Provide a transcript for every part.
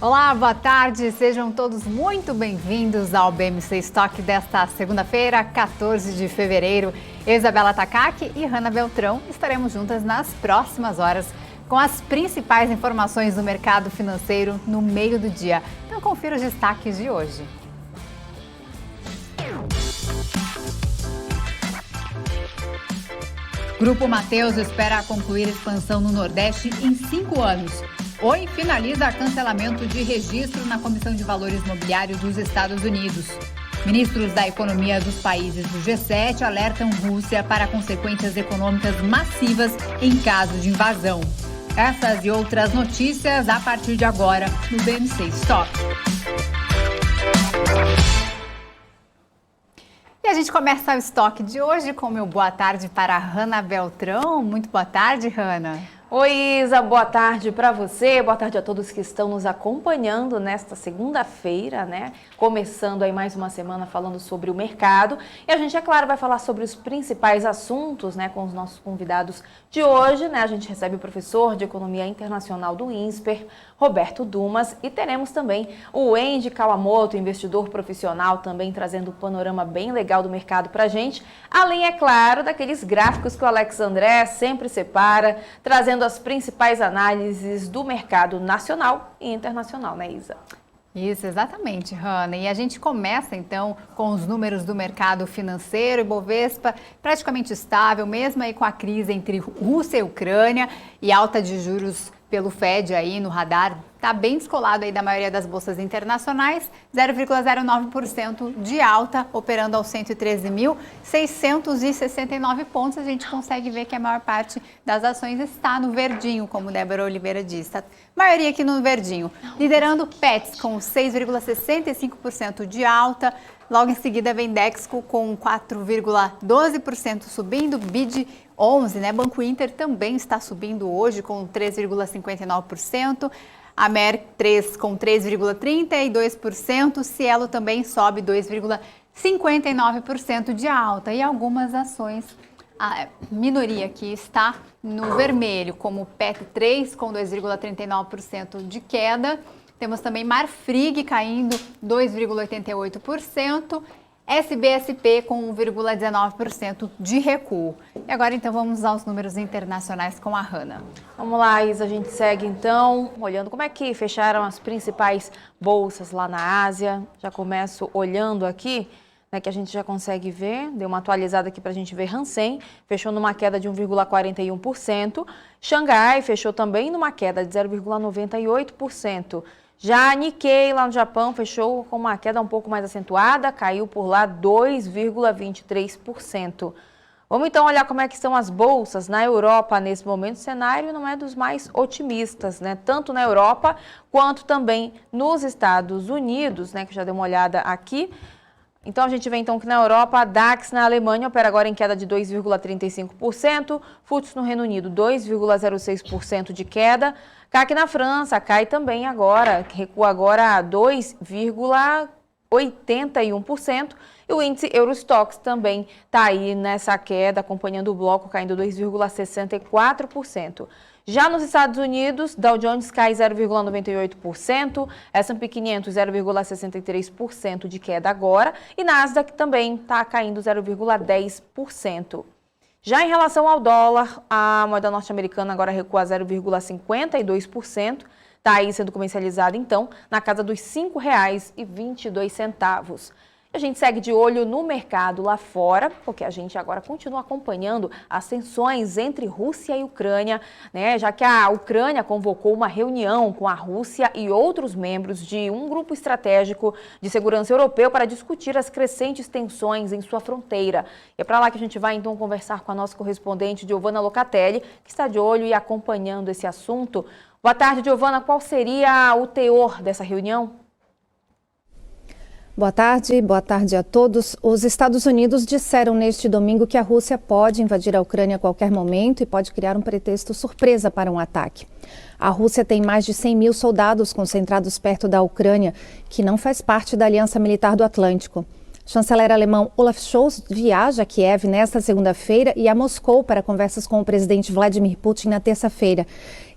Olá, boa tarde, sejam todos muito bem-vindos ao BMC Stock desta segunda-feira, 14 de fevereiro. Eu, Isabela Takaki e Hanna Beltrão estaremos juntas nas próximas horas com as principais informações do mercado financeiro no meio do dia. Então confira os destaques de hoje. Grupo Mateus espera concluir expansão no Nordeste em 5 anos. Oi finaliza cancelamento de registro na Comissão de Valores Mobiliários dos Estados Unidos. Ministros da economia dos países do G7 alertam Rússia para consequências econômicas massivas em caso de invasão. Essas e outras notícias a partir de agora no BMC Stock. E a gente começa o estoque de hoje com o meu boa tarde para a Hanna Beltrão. Muito boa tarde, Hanna. Oi, Isa, boa tarde para você, boa tarde a todos que estão nos acompanhando nesta segunda-feira, né? Começando aí mais uma semana falando sobre o mercado. E a gente, é claro, vai falar sobre os principais assuntos, né, com os nossos convidados de hoje, né? A gente recebe o professor de Economia Internacional do INSPER, Roberto Dumas, e teremos também o Wendy Kawamoto, investidor profissional, também trazendo um panorama bem legal do mercado para a gente, além, é claro, daqueles gráficos que o Alex André sempre separa, trazendo as principais análises do mercado nacional e internacional, né, Isa? Isso, exatamente, Hanna. E a gente começa, então, com os números do mercado financeiro. Ibovespa praticamente estável, mesmo aí com a crise entre Rússia e Ucrânia e alta de juros pelo Fed aí no radar. Está bem descolado aí da maioria das bolsas internacionais, 0,09% de alta, operando aos 113.669 pontos. A gente consegue ver que a maior parte das ações está no verdinho, como Débora Oliveira disse. A maioria aqui no verdinho. Liderando Pets com 6,65% de alta. Logo em seguida vem Dexco com 4,12% subindo, BID 11, né? Banco Inter também está subindo hoje com 3,59%. A Mer 3 com 3,32%, Cielo também sobe 2,59% de alta. E algumas ações, a minoria aqui está no vermelho, como PET 3 com 2,39% de queda. Temos também Marfrig caindo 2,88%. SBSP com 1,19% de recuo. E agora então vamos aos números internacionais com a Hanna. Vamos lá, Isa, a gente segue então olhando como é que fecharam as principais bolsas lá na Ásia. Já começo olhando aqui, né, que a gente já consegue ver, deu uma atualizada aqui para a gente ver. Hansen fechou numa queda de 1,41%, Xangai fechou também numa queda de 0,98%. Já a Nikkei, lá no Japão, fechou com uma queda um pouco mais acentuada, caiu por lá 2,23%. Vamos então olhar como é que estão as bolsas na Europa nesse momento. O cenário não é dos mais otimistas, né? Tanto na Europa quanto também nos Estados Unidos, né? Que já deu uma olhada aqui. Então a gente vê então que na Europa, a DAX na Alemanha opera agora em queda de 2,35%, FTSE no Reino Unido 2,06% de queda, CAC na França cai também agora, recua agora a 2,81%, e o índice Eurostoxx também está aí nessa queda, acompanhando o bloco, caindo 2,64%. Já nos Estados Unidos, Dow Jones cai 0,98%, S&P 500 0,63% de queda agora, e Nasdaq também está caindo 0,10%. Já em relação ao dólar, a moeda norte-americana agora recua 0,52%, está aí sendo comercializada então na casa dos R$ 5,22. A gente segue de olho no mercado lá fora, porque a gente agora continua acompanhando as tensões entre Rússia e Ucrânia, né? Já que a Ucrânia convocou uma reunião com a Rússia e outros membros de um grupo estratégico de segurança europeu para discutir as crescentes tensões em sua fronteira. E é para lá que a gente vai então conversar com a nossa correspondente Giovanna Locatelli, que está de olho e acompanhando esse assunto. Boa tarde, Giovanna. Qual seria o teor dessa reunião? Boa tarde a todos. Os Estados Unidos disseram neste domingo que a Rússia pode invadir a Ucrânia a qualquer momento e pode criar um pretexto surpresa para um ataque. A Rússia tem mais de 100 mil soldados concentrados perto da Ucrânia, que não faz parte da Aliança Militar do Atlântico. O chanceler alemão Olaf Scholz viaja a Kiev nesta segunda-feira e a Moscou para conversas com o presidente Vladimir Putin na terça-feira.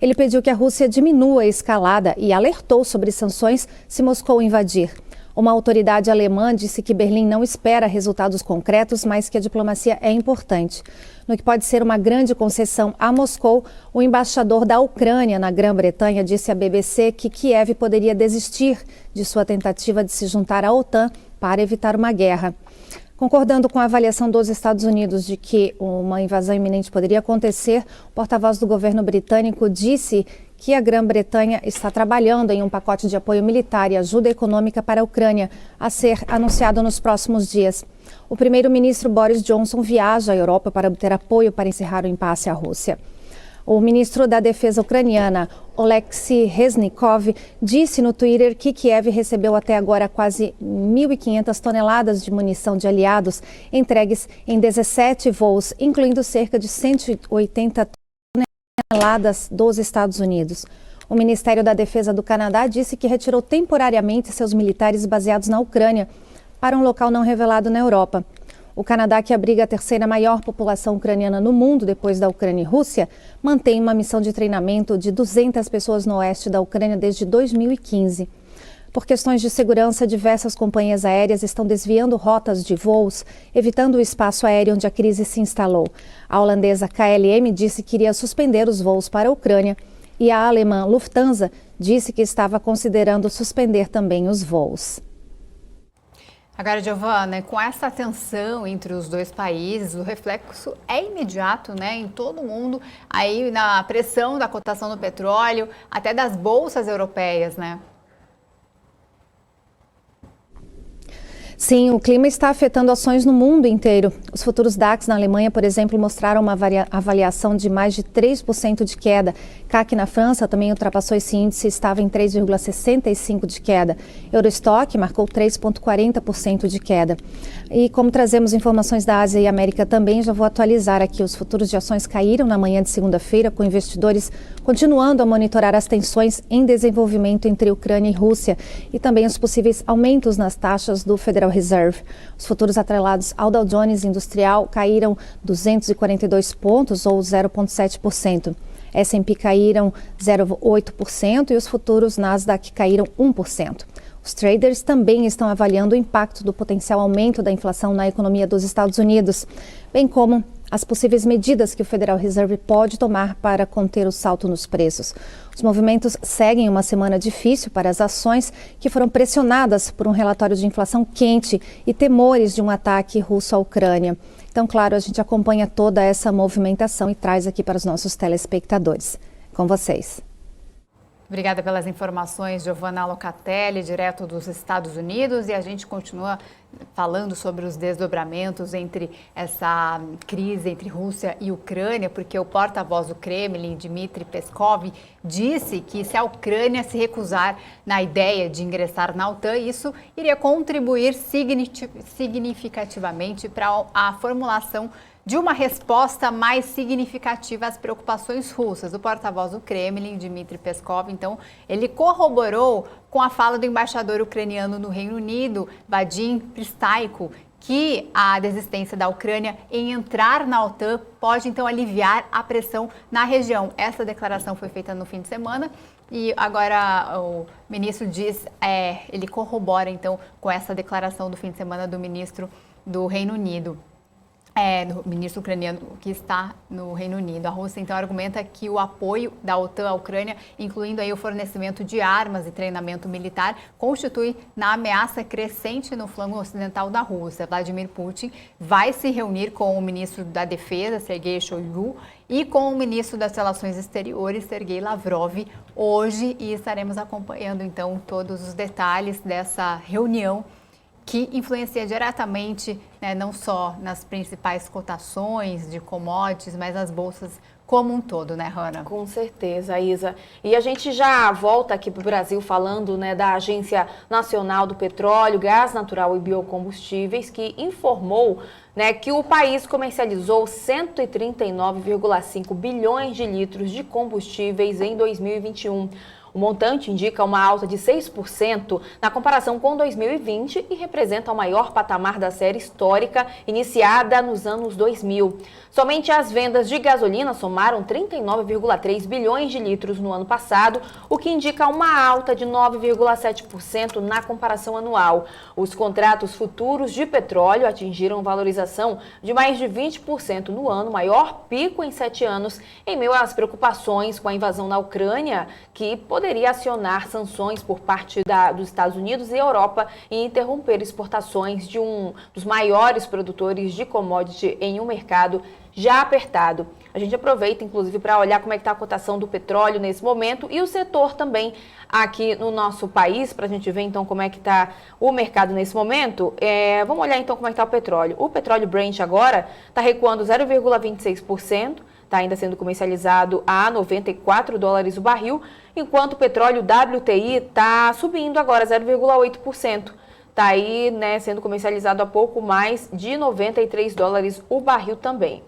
Ele pediu que a Rússia diminua a escalada e alertou sobre sanções se Moscou invadir. Uma autoridade alemã disse que Berlim não espera resultados concretos, mas que a diplomacia é importante. No que pode ser uma grande concessão a Moscou, o embaixador da Ucrânia na Grã-Bretanha disse à BBC que Kiev poderia desistir de sua tentativa de se juntar à OTAN para evitar uma guerra. Concordando com a avaliação dos Estados Unidos de que uma invasão iminente poderia acontecer, o porta-voz do governo britânico disse que a Grã-Bretanha está trabalhando em um pacote de apoio militar e ajuda econômica para a Ucrânia, a ser anunciado nos próximos dias. O primeiro-ministro Boris Johnson viaja à Europa para obter apoio para encerrar o impasse à Rússia. O ministro da Defesa ucraniana, Oleksiy Reznikov, disse no Twitter que Kiev recebeu até agora quase 1.500 toneladas de munição de aliados entregues em 17 voos, incluindo cerca de 180 toneladas dos Estados Unidos. O Ministério da Defesa do Canadá disse que retirou temporariamente seus militares baseados na Ucrânia para um local não revelado na Europa. O Canadá, que abriga a terceira maior população ucraniana no mundo depois da Ucrânia e Rússia, mantém uma missão de treinamento de 200 pessoas no oeste da Ucrânia desde 2015. Por questões de segurança, diversas companhias aéreas estão desviando rotas de voos, evitando o espaço aéreo onde a crise se instalou. A holandesa KLM disse que iria suspender os voos para a Ucrânia e a alemã Lufthansa disse que estava considerando suspender também os voos. Agora, Giovana, com essa tensão entre os dois países, o reflexo é imediato, né, em todo mundo, aí na pressão da cotação do petróleo, até das bolsas europeias, né? Sim, o clima está afetando ações no mundo inteiro. Os futuros DAX na Alemanha, por exemplo, mostraram uma avaliação de mais de 3% de queda. CAC na França também ultrapassou esse índice e estava em 3,65% de queda. Eurostock marcou 3,40% de queda. E como trazemos informações da Ásia e América também, já vou atualizar aqui. Os futuros de ações caíram na manhã de segunda-feira, com investidores continuando a monitorar as tensões em desenvolvimento entre Ucrânia e Rússia e também os possíveis aumentos nas taxas do Federal Reserve. Os futuros atrelados ao Dow Jones Industrial caíram 242 pontos, ou 0,7%. S&P caíram 0,8% e os futuros Nasdaq caíram 1%. Os traders também estão avaliando o impacto do potencial aumento da inflação na economia dos Estados Unidos, bem como as possíveis medidas que o Federal Reserve pode tomar para conter o salto nos preços. Os movimentos seguem uma semana difícil para as ações que foram pressionadas por um relatório de inflação quente e temores de um ataque russo à Ucrânia. Então, claro, a gente acompanha toda essa movimentação e traz aqui para os nossos telespectadores. Com vocês. Obrigada pelas informações, Giovana Locatelli, direto dos Estados Unidos, e a gente continua falando sobre os desdobramentos entre essa crise entre Rússia e Ucrânia, porque o porta-voz do Kremlin, Dmitry Peskov, disse que se a Ucrânia se recusar na ideia de ingressar na OTAN, isso iria contribuir significativamente para a formulação de uma resposta mais significativa às preocupações russas. O porta-voz do Kremlin, Dmitry Peskov, então, ele corroborou com a fala do embaixador ucraniano no Reino Unido, Vadim Pristaiko, que a desistência da Ucrânia em entrar na OTAN pode, então, aliviar a pressão na região. Essa declaração foi feita no fim de semana e agora o ministro diz, ele corrobora, então, com essa declaração do fim de semana do ministro do Reino Unido. Do ministro ucraniano que está no Reino Unido. A Rússia, então, argumenta que o apoio da OTAN à Ucrânia, incluindo aí o fornecimento de armas e treinamento militar, constitui na ameaça crescente no flanco ocidental da Rússia. Vladimir Putin vai se reunir com o ministro da Defesa, Sergei Shoigu, e com o ministro das Relações Exteriores, Sergei Lavrov, hoje, e estaremos acompanhando, então, todos os detalhes dessa reunião que influencia diretamente, né, não só nas principais cotações de commodities, mas nas bolsas como um todo, né, Hanna? Com certeza, Isa. E a gente já volta aqui para o Brasil falando, né, da Agência Nacional do Petróleo, Gás Natural e Biocombustíveis, que informou, né, que o país comercializou 139,5 bilhões de litros de combustíveis em 2021. O montante indica uma alta de 6% na comparação com 2020 e representa o maior patamar da série histórica iniciada nos anos 2000. Somente as vendas de gasolina somaram 39,3 bilhões de litros no ano passado, o que indica uma alta de 9,7% na comparação anual. Os contratos futuros de petróleo atingiram valorização de mais de 20% no ano, maior pico em 7 anos, em meio às preocupações com a invasão na Ucrânia, que poderia acionar sanções por parte dos Estados Unidos e Europa e interromper exportações de um dos maiores produtores de commodity em um mercado já apertado. A gente aproveita, inclusive, para olhar como é que está a cotação do petróleo nesse momento e o setor também aqui no nosso país, para a gente ver, então, como é que está o mercado nesse momento. Vamos olhar, então, como é que está o petróleo. O petróleo Brent agora está recuando 0,26%, está ainda sendo comercializado a 94 dólares o barril, enquanto o petróleo WTI está subindo agora 0,8%. Está aí, né, sendo comercializado a pouco mais de 93 dólares o barril também.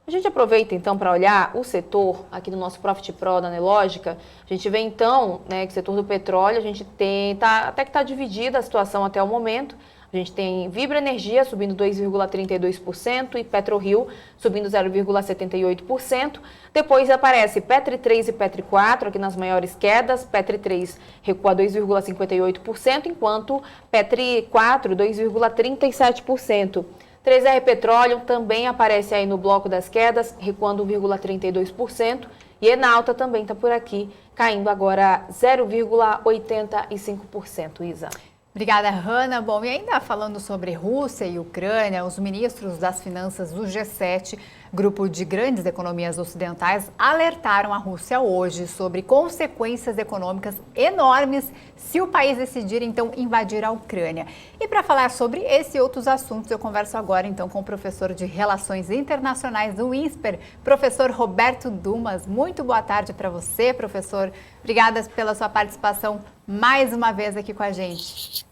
A gente aproveita, então, para olhar o setor aqui do nosso Profit Pro da Nelogica. A gente vê, então, né, que o setor do petróleo, a gente tem, até que está dividida a situação até o momento. A gente tem Vibra Energia subindo 2,32% e PetroRio subindo 0,78%. Depois aparece Petri 3 e Petri 4 aqui nas maiores quedas. Petri 3 recua 2,58%, enquanto Petri 4 2,37%. 3R Petroleum também aparece aí no bloco das quedas, recuando 1,32%. E Enalta também está por aqui, caindo agora 0,85%, Isa. Obrigada, Hanna. Bom, e ainda falando sobre Rússia e Ucrânia, os ministros das finanças do G7, grupo de grandes economias ocidentais, alertaram a Rússia hoje sobre consequências econômicas enormes se o país decidir, então, invadir a Ucrânia. E para falar sobre esse e outros assuntos, eu converso agora, então, com o professor de Relações Internacionais do INSPER, professor Roberto Dumas. Muito boa tarde para você, professor. Obrigada pela sua participação mais uma vez aqui com a gente.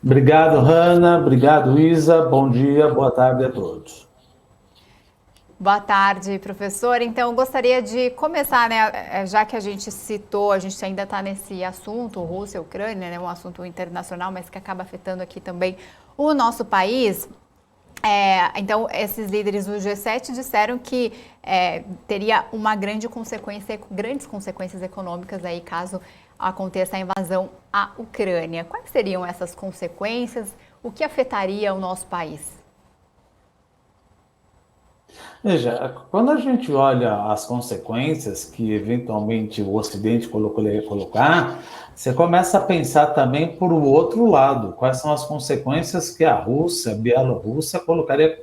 Obrigado, Hanna. Obrigado, Isa. Bom dia, boa tarde a todos. Boa tarde, professor. Então, gostaria de começar, né, já que a gente citou, a gente ainda está nesse assunto, Rússia e Ucrânia, né, um assunto internacional, mas que acaba afetando aqui também o nosso país. Então, esses líderes do G7 disseram que teria uma grandes consequências econômicas aí caso aconteça a invasão à Ucrânia. Quais seriam essas consequências? O que afetaria o nosso país? Veja, quando a gente olha as consequências que eventualmente o Ocidente poderia colocar, você começa a pensar também por o outro lado, quais são as consequências que a Rússia, a Bielorrússia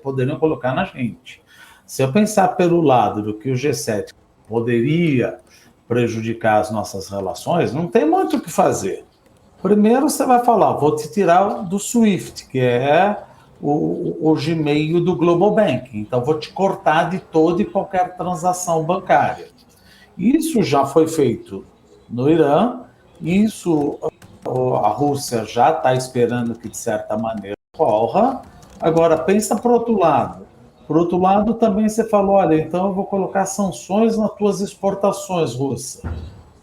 poderiam colocar na gente. Se eu pensar pelo lado do que o G7 poderia prejudicar as nossas relações, não tem muito o que fazer. Primeiro você vai falar, vou te tirar do SWIFT, que é hoje meio do Global Banking. Então, vou te cortar de toda e qualquer transação bancária. Isso já foi feito no Irã, isso a Rússia já está esperando que, de certa maneira, ocorra. Agora, pensa para o outro lado. Por outro lado, também você falou, olha, então eu vou colocar sanções nas tuas exportações, Rússia.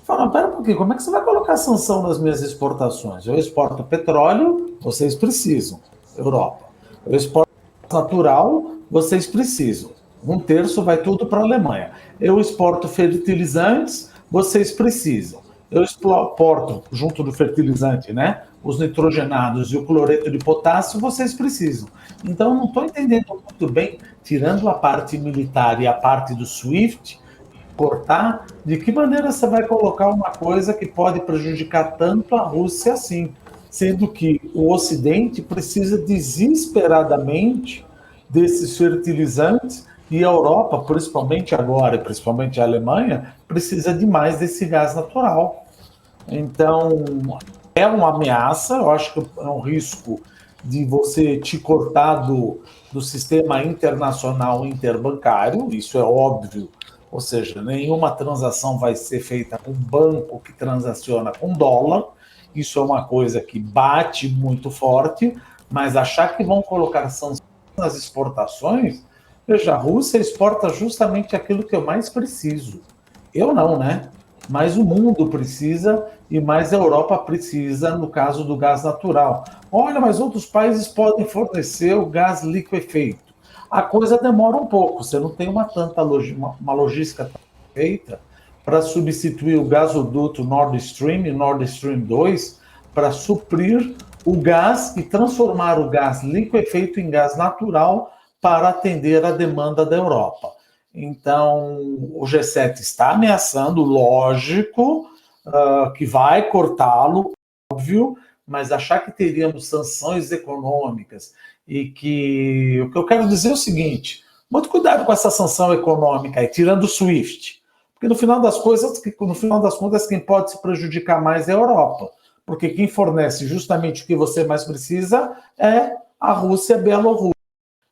Fala, pera um pouquinho, como é que você vai colocar sanção nas minhas exportações? Eu exporto petróleo, vocês precisam, Europa. Eu exporto natural, vocês precisam. 1/3 vai tudo para a Alemanha. Eu exporto fertilizantes, vocês precisam. Eu exporto, junto do fertilizante, né, os nitrogenados e o cloreto de potássio, vocês precisam. Então, não estou entendendo muito bem, tirando a parte militar e a parte do SWIFT, cortar, de que maneira você vai colocar uma coisa que pode prejudicar tanto a Rússia assim, sendo que o Ocidente precisa desesperadamente desses fertilizantes e a Europa, principalmente agora, e principalmente a Alemanha, precisa de mais desse gás natural. Então, é uma ameaça, eu acho que é um risco de você te cortar do sistema internacional interbancário, isso é óbvio, ou seja, nenhuma transação vai ser feita com banco que transaciona com dólar, isso é uma coisa que bate muito forte, mas achar que vão colocar sanções nas exportações, veja, a Rússia exporta justamente aquilo que eu mais preciso. Eu não, né? mais o mundo precisa e mais a Europa precisa no caso do gás natural. Olha, mas outros países podem fornecer o gás liquefeito. A coisa demora um pouco, você não tem uma logística feita para substituir o gasoduto Nord Stream e Nord Stream 2 para suprir o gás e transformar o gás liquefeito em gás natural para atender a demanda da Europa. Então, o G7 está ameaçando, lógico, que vai cortá-lo, óbvio, mas achar que teríamos sanções econômicas e que... O que eu quero dizer é o seguinte, muito cuidado com essa sanção econômica aí, tirando o SWIFT, porque no final das contas, quem pode se prejudicar mais é a Europa, porque quem fornece justamente o que você mais precisa é a Rússia e a Bielorrússia.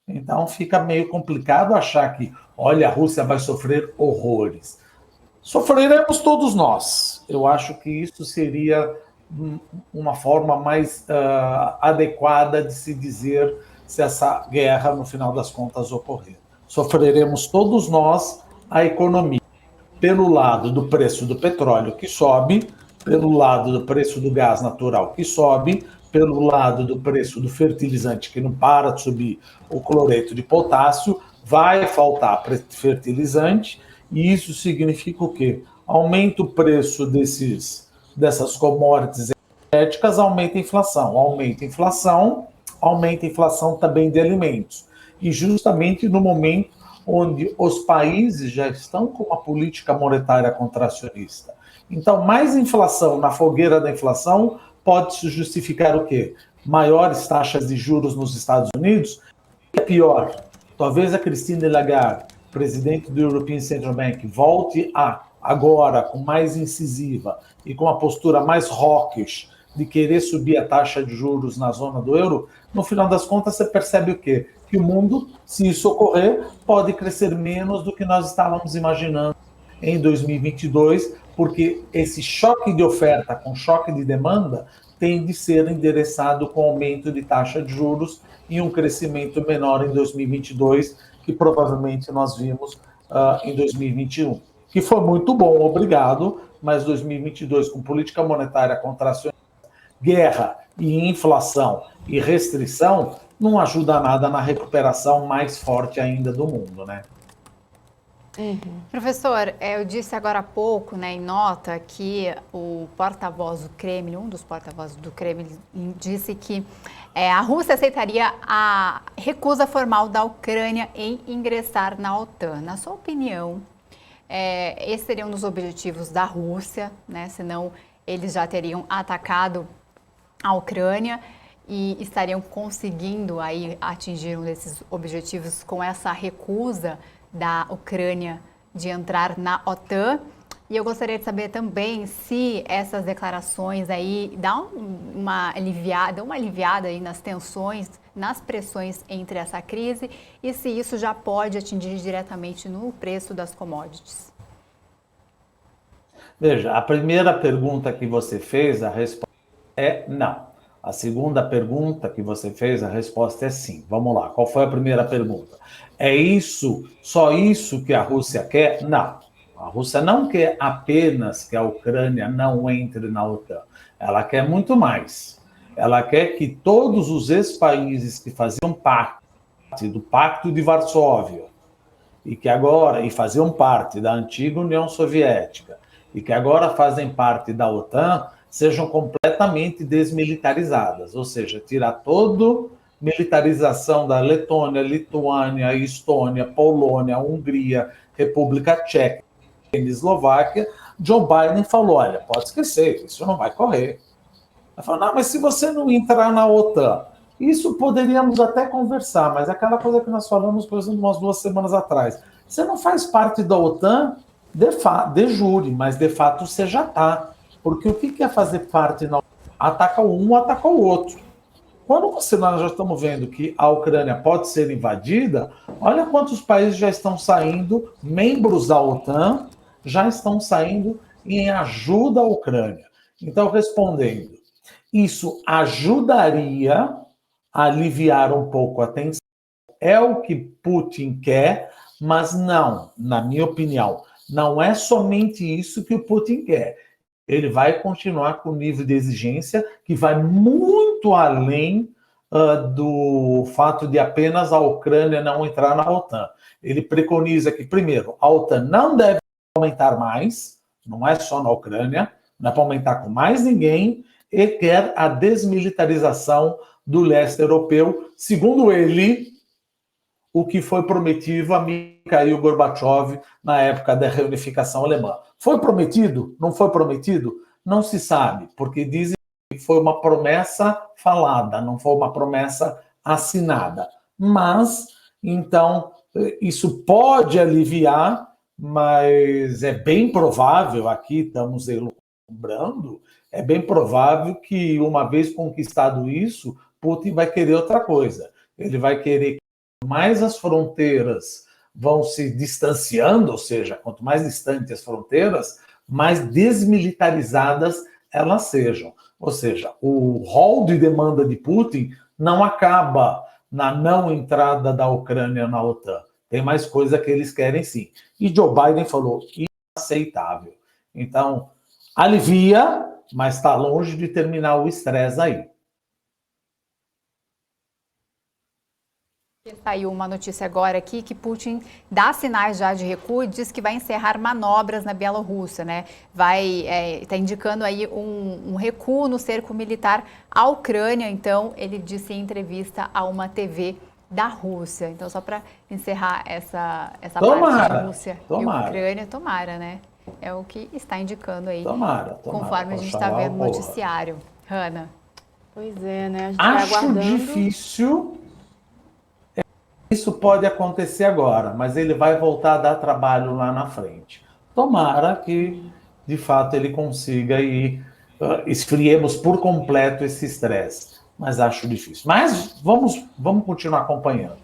Então fica meio complicado achar que, olha, a Rússia vai sofrer horrores. Sofreremos todos nós. Eu acho que isso seria uma forma mais adequada de se dizer se essa guerra, no final das contas, ocorrer. Sofreremos todos nós a economia, pelo lado do preço do petróleo que sobe, pelo lado do preço do gás natural que sobe, pelo lado do preço do fertilizante que não para de subir, o cloreto de potássio, vai faltar fertilizante, e isso significa o quê? Aumenta o preço dessas commodities energéticas, aumenta a inflação. Aumenta a inflação também de alimentos. E justamente no momento onde os países já estão com uma política monetária contracionista. Então, mais inflação na fogueira da inflação pode se justificar o quê? Maiores taxas de juros nos Estados Unidos? É pior, talvez a Christine Lagarde, presidente do European Central Bank, volte agora com mais incisiva e com uma postura mais hawkish de querer subir a taxa de juros na zona do euro. No final das contas, você percebe o quê? Que o mundo, se isso ocorrer, pode crescer menos do que nós estávamos imaginando em 2022, porque esse choque de oferta com choque de demanda tem de ser endereçado com aumento de taxa de juros e um crescimento menor em 2022, que provavelmente nós vimos em 2021. Que foi muito bom, obrigado, mas 2022, com política monetária contracionista, guerra e inflação e restrição, não ajuda nada na recuperação mais forte ainda do mundo, né? Professor, eu disse agora há pouco, né, em nota, que o porta-voz do Kremlin, um dos porta-vozes do Kremlin, disse que a Rússia aceitaria a recusa formal da Ucrânia em ingressar na OTAN. Na sua opinião, esse seria um dos objetivos da Rússia, né? Senão eles já teriam atacado a Ucrânia e estariam conseguindo aí atingir um desses objetivos com essa recusa da Ucrânia de entrar na OTAN. E eu gostaria de saber também se essas declarações aí dão uma aliviada aí nas tensões, nas pressões entre essa crise, e se isso já pode atingir diretamente no preço das commodities. Veja, a primeira pergunta que você fez, a resposta é não. A segunda pergunta que você fez, a resposta é sim. Vamos lá, qual foi a primeira pergunta? É isso, só isso que a Rússia quer? Não. A Rússia não quer apenas que a Ucrânia não entre na OTAN. Ela quer muito mais. Ela quer que todos os ex-países que faziam parte do Pacto de Varsóvia e faziam parte da antiga União Soviética e que agora fazem parte da OTAN sejam completamente desmilitarizadas, ou seja, tirar toda militarização da Letônia, Lituânia, Estônia, Polônia, Hungria, República Tcheca e Eslováquia. Joe Biden falou, olha, pode esquecer, isso não vai correr. Ele falou, não, mas se você não entrar na OTAN, isso poderíamos até conversar, mas aquela coisa que nós falamos, por exemplo, umas 2 semanas atrás, você não faz parte da OTAN de jure, mas de fato você já está. Porque o que é fazer parte na OTAN? Ataca um, ataca o outro. Quando nós já estamos vendo que a Ucrânia pode ser invadida, olha quantos países já estão saindo, membros da OTAN, já estão saindo em ajuda à Ucrânia. Então, respondendo, isso ajudaria a aliviar um pouco a tensão. É o que Putin quer, mas não, na minha opinião, não é somente isso que o Putin quer. Ele vai continuar com o nível de exigência que vai muito além do fato de apenas a Ucrânia não entrar na OTAN. Ele preconiza que, primeiro, a OTAN não deve aumentar mais, não é só na Ucrânia, não é para aumentar com mais ninguém, e quer a desmilitarização do leste europeu, segundo ele, o que foi prometido a Mikhail Gorbachev na época da reunificação alemã. Foi prometido? Não foi prometido? Não se sabe, porque dizem que foi uma promessa falada, não foi uma promessa assinada. Mas, então, isso pode aliviar, mas é bem provável, aqui estamos elucubrando, é bem provável que, uma vez conquistado isso, Putin vai querer outra coisa. Ele vai querer que mais as fronteiras vão se distanciando, ou seja, quanto mais distantes as fronteiras, mais desmilitarizadas elas sejam. Ou seja, o rol de demanda de Putin não acaba na não entrada da Ucrânia na OTAN. Tem mais coisa que eles querem sim. E Joe Biden falou, inaceitável. Então, alivia, mas está longe de terminar o estresse aí. Saiu uma notícia agora aqui que Putin dá sinais já de recuo e diz que vai encerrar manobras na Bielorrússia, né? Está indicando aí um recuo no cerco militar à Ucrânia. Então, ele disse em entrevista a uma TV da Rússia. Então, só para encerrar essa parte de Rússia e Ucrânia, tomara, né? É o que está indicando aí, conforme a gente está vendo no noticiário. Hanna. Pois é, né? A gente vai aguardando. Acho difícil. Isso pode acontecer agora, mas ele vai voltar a dar trabalho lá na frente. Tomara que, de fato, ele consiga e esfriemos por completo esse estresse. Mas acho difícil. Mas vamos continuar acompanhando.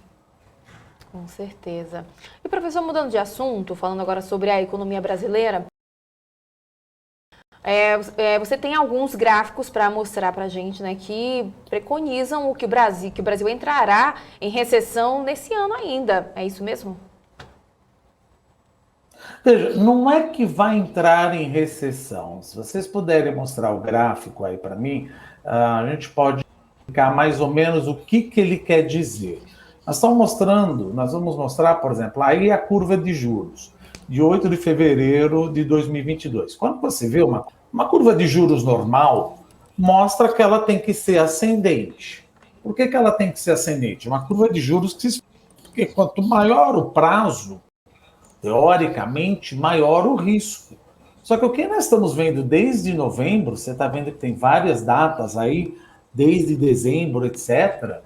Com certeza. E, professor, mudando de assunto, falando agora sobre a economia brasileira, você tem alguns gráficos para mostrar para a gente, né, que preconizam que o Brasil entrará em recessão nesse ano ainda. É isso mesmo? Veja, não é que vai entrar em recessão. Se vocês puderem mostrar o gráfico aí para mim, a gente pode explicar mais ou menos o que ele quer dizer. Nós vamos mostrar, por exemplo, aí a curva de juros de 8 de fevereiro de 2022. Quando você vê uma curva de juros normal, mostra que ela tem que ser ascendente. Por que ela tem que ser ascendente? Uma curva de juros porque quanto maior o prazo, teoricamente, maior o risco. Só que o que nós estamos vendo desde novembro, você está vendo que tem várias datas aí, desde dezembro, etc.,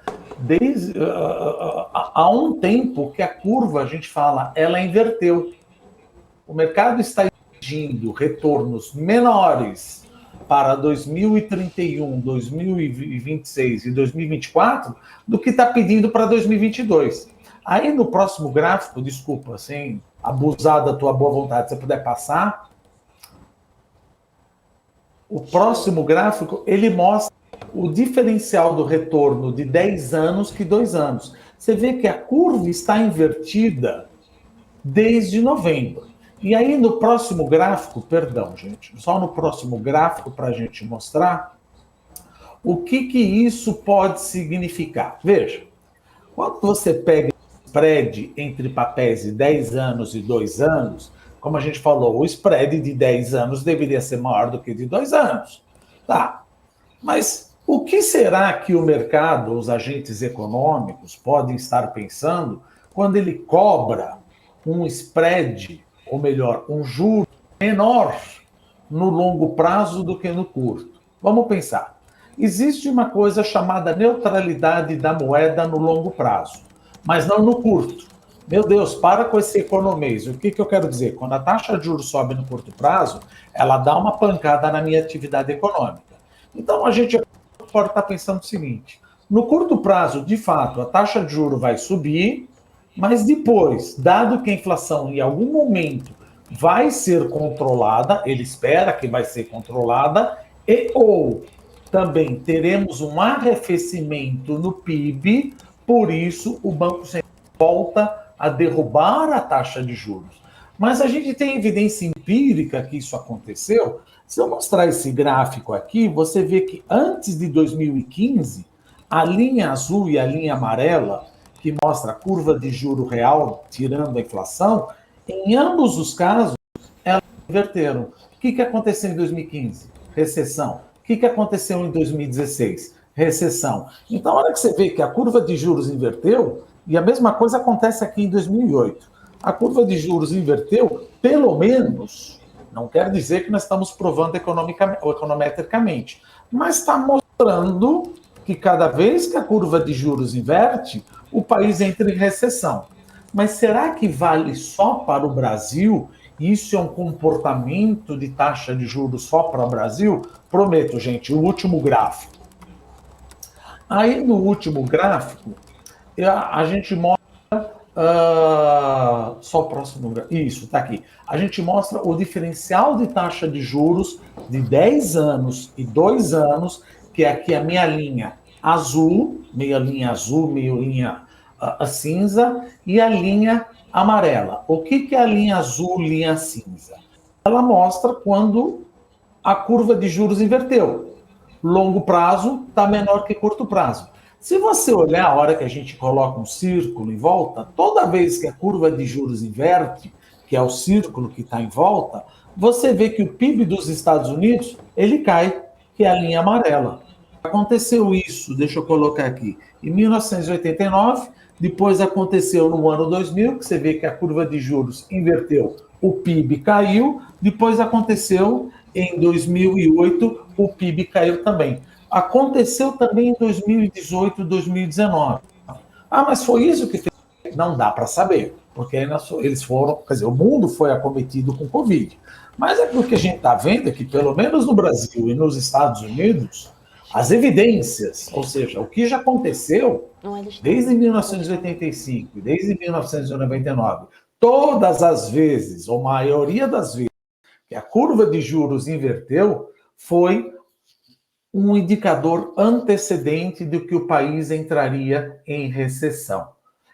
há um tempo que a curva, a gente fala, ela inverteu. O mercado está exigindo retornos menores para 2031, 2026 e 2024 do que está pedindo para 2022. Aí no próximo gráfico, desculpa, sem abusar da tua boa vontade, se você puder passar, o próximo gráfico, ele mostra o diferencial do retorno de 10 anos que 2 anos. Você vê que a curva está invertida desde novembro. E aí no próximo gráfico, perdão, gente, só no próximo gráfico para a gente mostrar o que isso pode significar. Veja, quando você pega o spread entre papéis de 10 anos e 2 anos, como a gente falou, o spread de 10 anos deveria ser maior do que de 2 anos. Tá, mas o que será que o mercado, os agentes econômicos podem estar pensando quando ele cobra um spread, ou melhor, um juro menor no longo prazo do que no curto? Vamos pensar. Existe uma coisa chamada neutralidade da moeda no longo prazo, mas não no curto. Meu Deus, para com esse economês. O que eu quero dizer? Quando a taxa de juros sobe no curto prazo, ela dá uma pancada na minha atividade econômica. Então, a gente pode estar pensando o seguinte: no curto prazo, de fato, a taxa de juros vai subir, mas depois, dado que a inflação em algum momento vai ser controlada, ele espera que vai ser controlada, ou também teremos um arrefecimento no PIB, por isso o Banco Central volta a derrubar a taxa de juros. Mas a gente tem evidência empírica que isso aconteceu. Se eu mostrar esse gráfico aqui, você vê que antes de 2015, a linha azul e a linha amarela, que mostra a curva de juro real tirando a inflação, em ambos os casos, elas inverteram. O que aconteceu em 2015? Recessão. O que aconteceu em 2016? Recessão. Então, a hora que você vê que a curva de juros inverteu, e a mesma coisa acontece aqui em 2008. A curva de juros inverteu, pelo menos, não quer dizer que nós estamos provando econometricamente, mas está mostrando que cada vez que a curva de juros inverte, o país entra em recessão. Mas será que vale só para o Brasil? Isso é um comportamento de taxa de juros só para o Brasil? Prometo, gente, o último gráfico. Aí, no último gráfico, a gente mostra... só o próximo gráfico. Isso, está aqui. A gente mostra o diferencial de taxa de juros de 10 anos e 2 anos, que é aqui a minha linha azul, meia linha cinza, e a linha amarela. O que é a linha azul, linha cinza? Ela mostra quando a curva de juros inverteu. Longo prazo está menor que curto prazo. Se você olhar a hora que a gente coloca um círculo em volta, toda vez que a curva de juros inverte, que é o círculo que está em volta, você vê que o PIB dos Estados Unidos, ele cai, que é a linha amarela. Aconteceu isso, deixa eu colocar aqui, em 1989, depois aconteceu no ano 2000, que você vê que a curva de juros inverteu, o PIB caiu, depois aconteceu em 2008, o PIB caiu também. Aconteceu também em 2018, 2019. Mas foi isso que fez? Não dá para saber, porque eles foram, quer dizer, o mundo foi acometido com Covid. Mas é porque a gente está vendo que, pelo menos no Brasil e nos Estados Unidos, as evidências, ou seja, o que já aconteceu desde 1985, desde 1999, todas as vezes, ou maioria das vezes, que a curva de juros inverteu, foi um indicador antecedente de que o país entraria em recessão.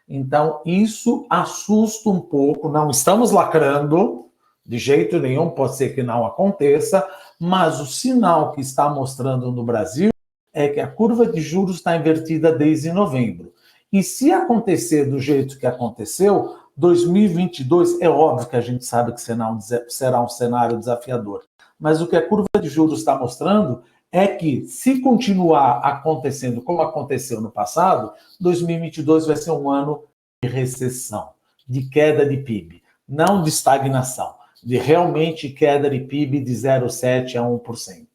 Então, isso assusta um pouco, não estamos lacrando, de jeito nenhum, pode ser que não aconteça, mas o sinal que está mostrando no Brasil é que a curva de juros está invertida desde novembro. E se acontecer do jeito que aconteceu, 2022, é óbvio que a gente sabe que será um cenário desafiador, mas o que a curva de juros está mostrando é que, se continuar acontecendo como aconteceu no passado, 2022 vai ser um ano de recessão, de queda de PIB, não de estagnação, de realmente queda de PIB de 0,7% a 1%.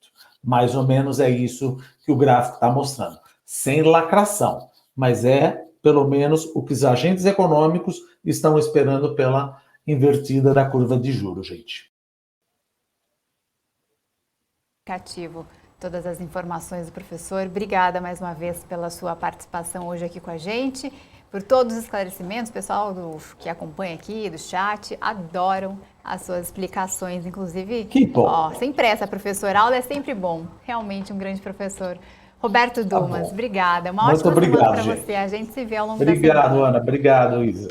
Mais ou menos é isso que o gráfico está mostrando. Sem lacração, mas é, pelo menos, o que os agentes econômicos estão esperando pela invertida da curva de juros, gente. Cativo. Todas as informações do professor. Obrigada mais uma vez pela sua participação hoje aqui com a gente, por todos os esclarecimentos. O pessoal que acompanha aqui do chat adoram as suas explicações, inclusive. Que bom. Sem pressa, professor. A aula é sempre bom. Realmente um grande professor. Roberto Dumas, obrigada. Uma ótima semana para você. A gente se vê ao longo da semana. Obrigado, Ana. Obrigado, Isa.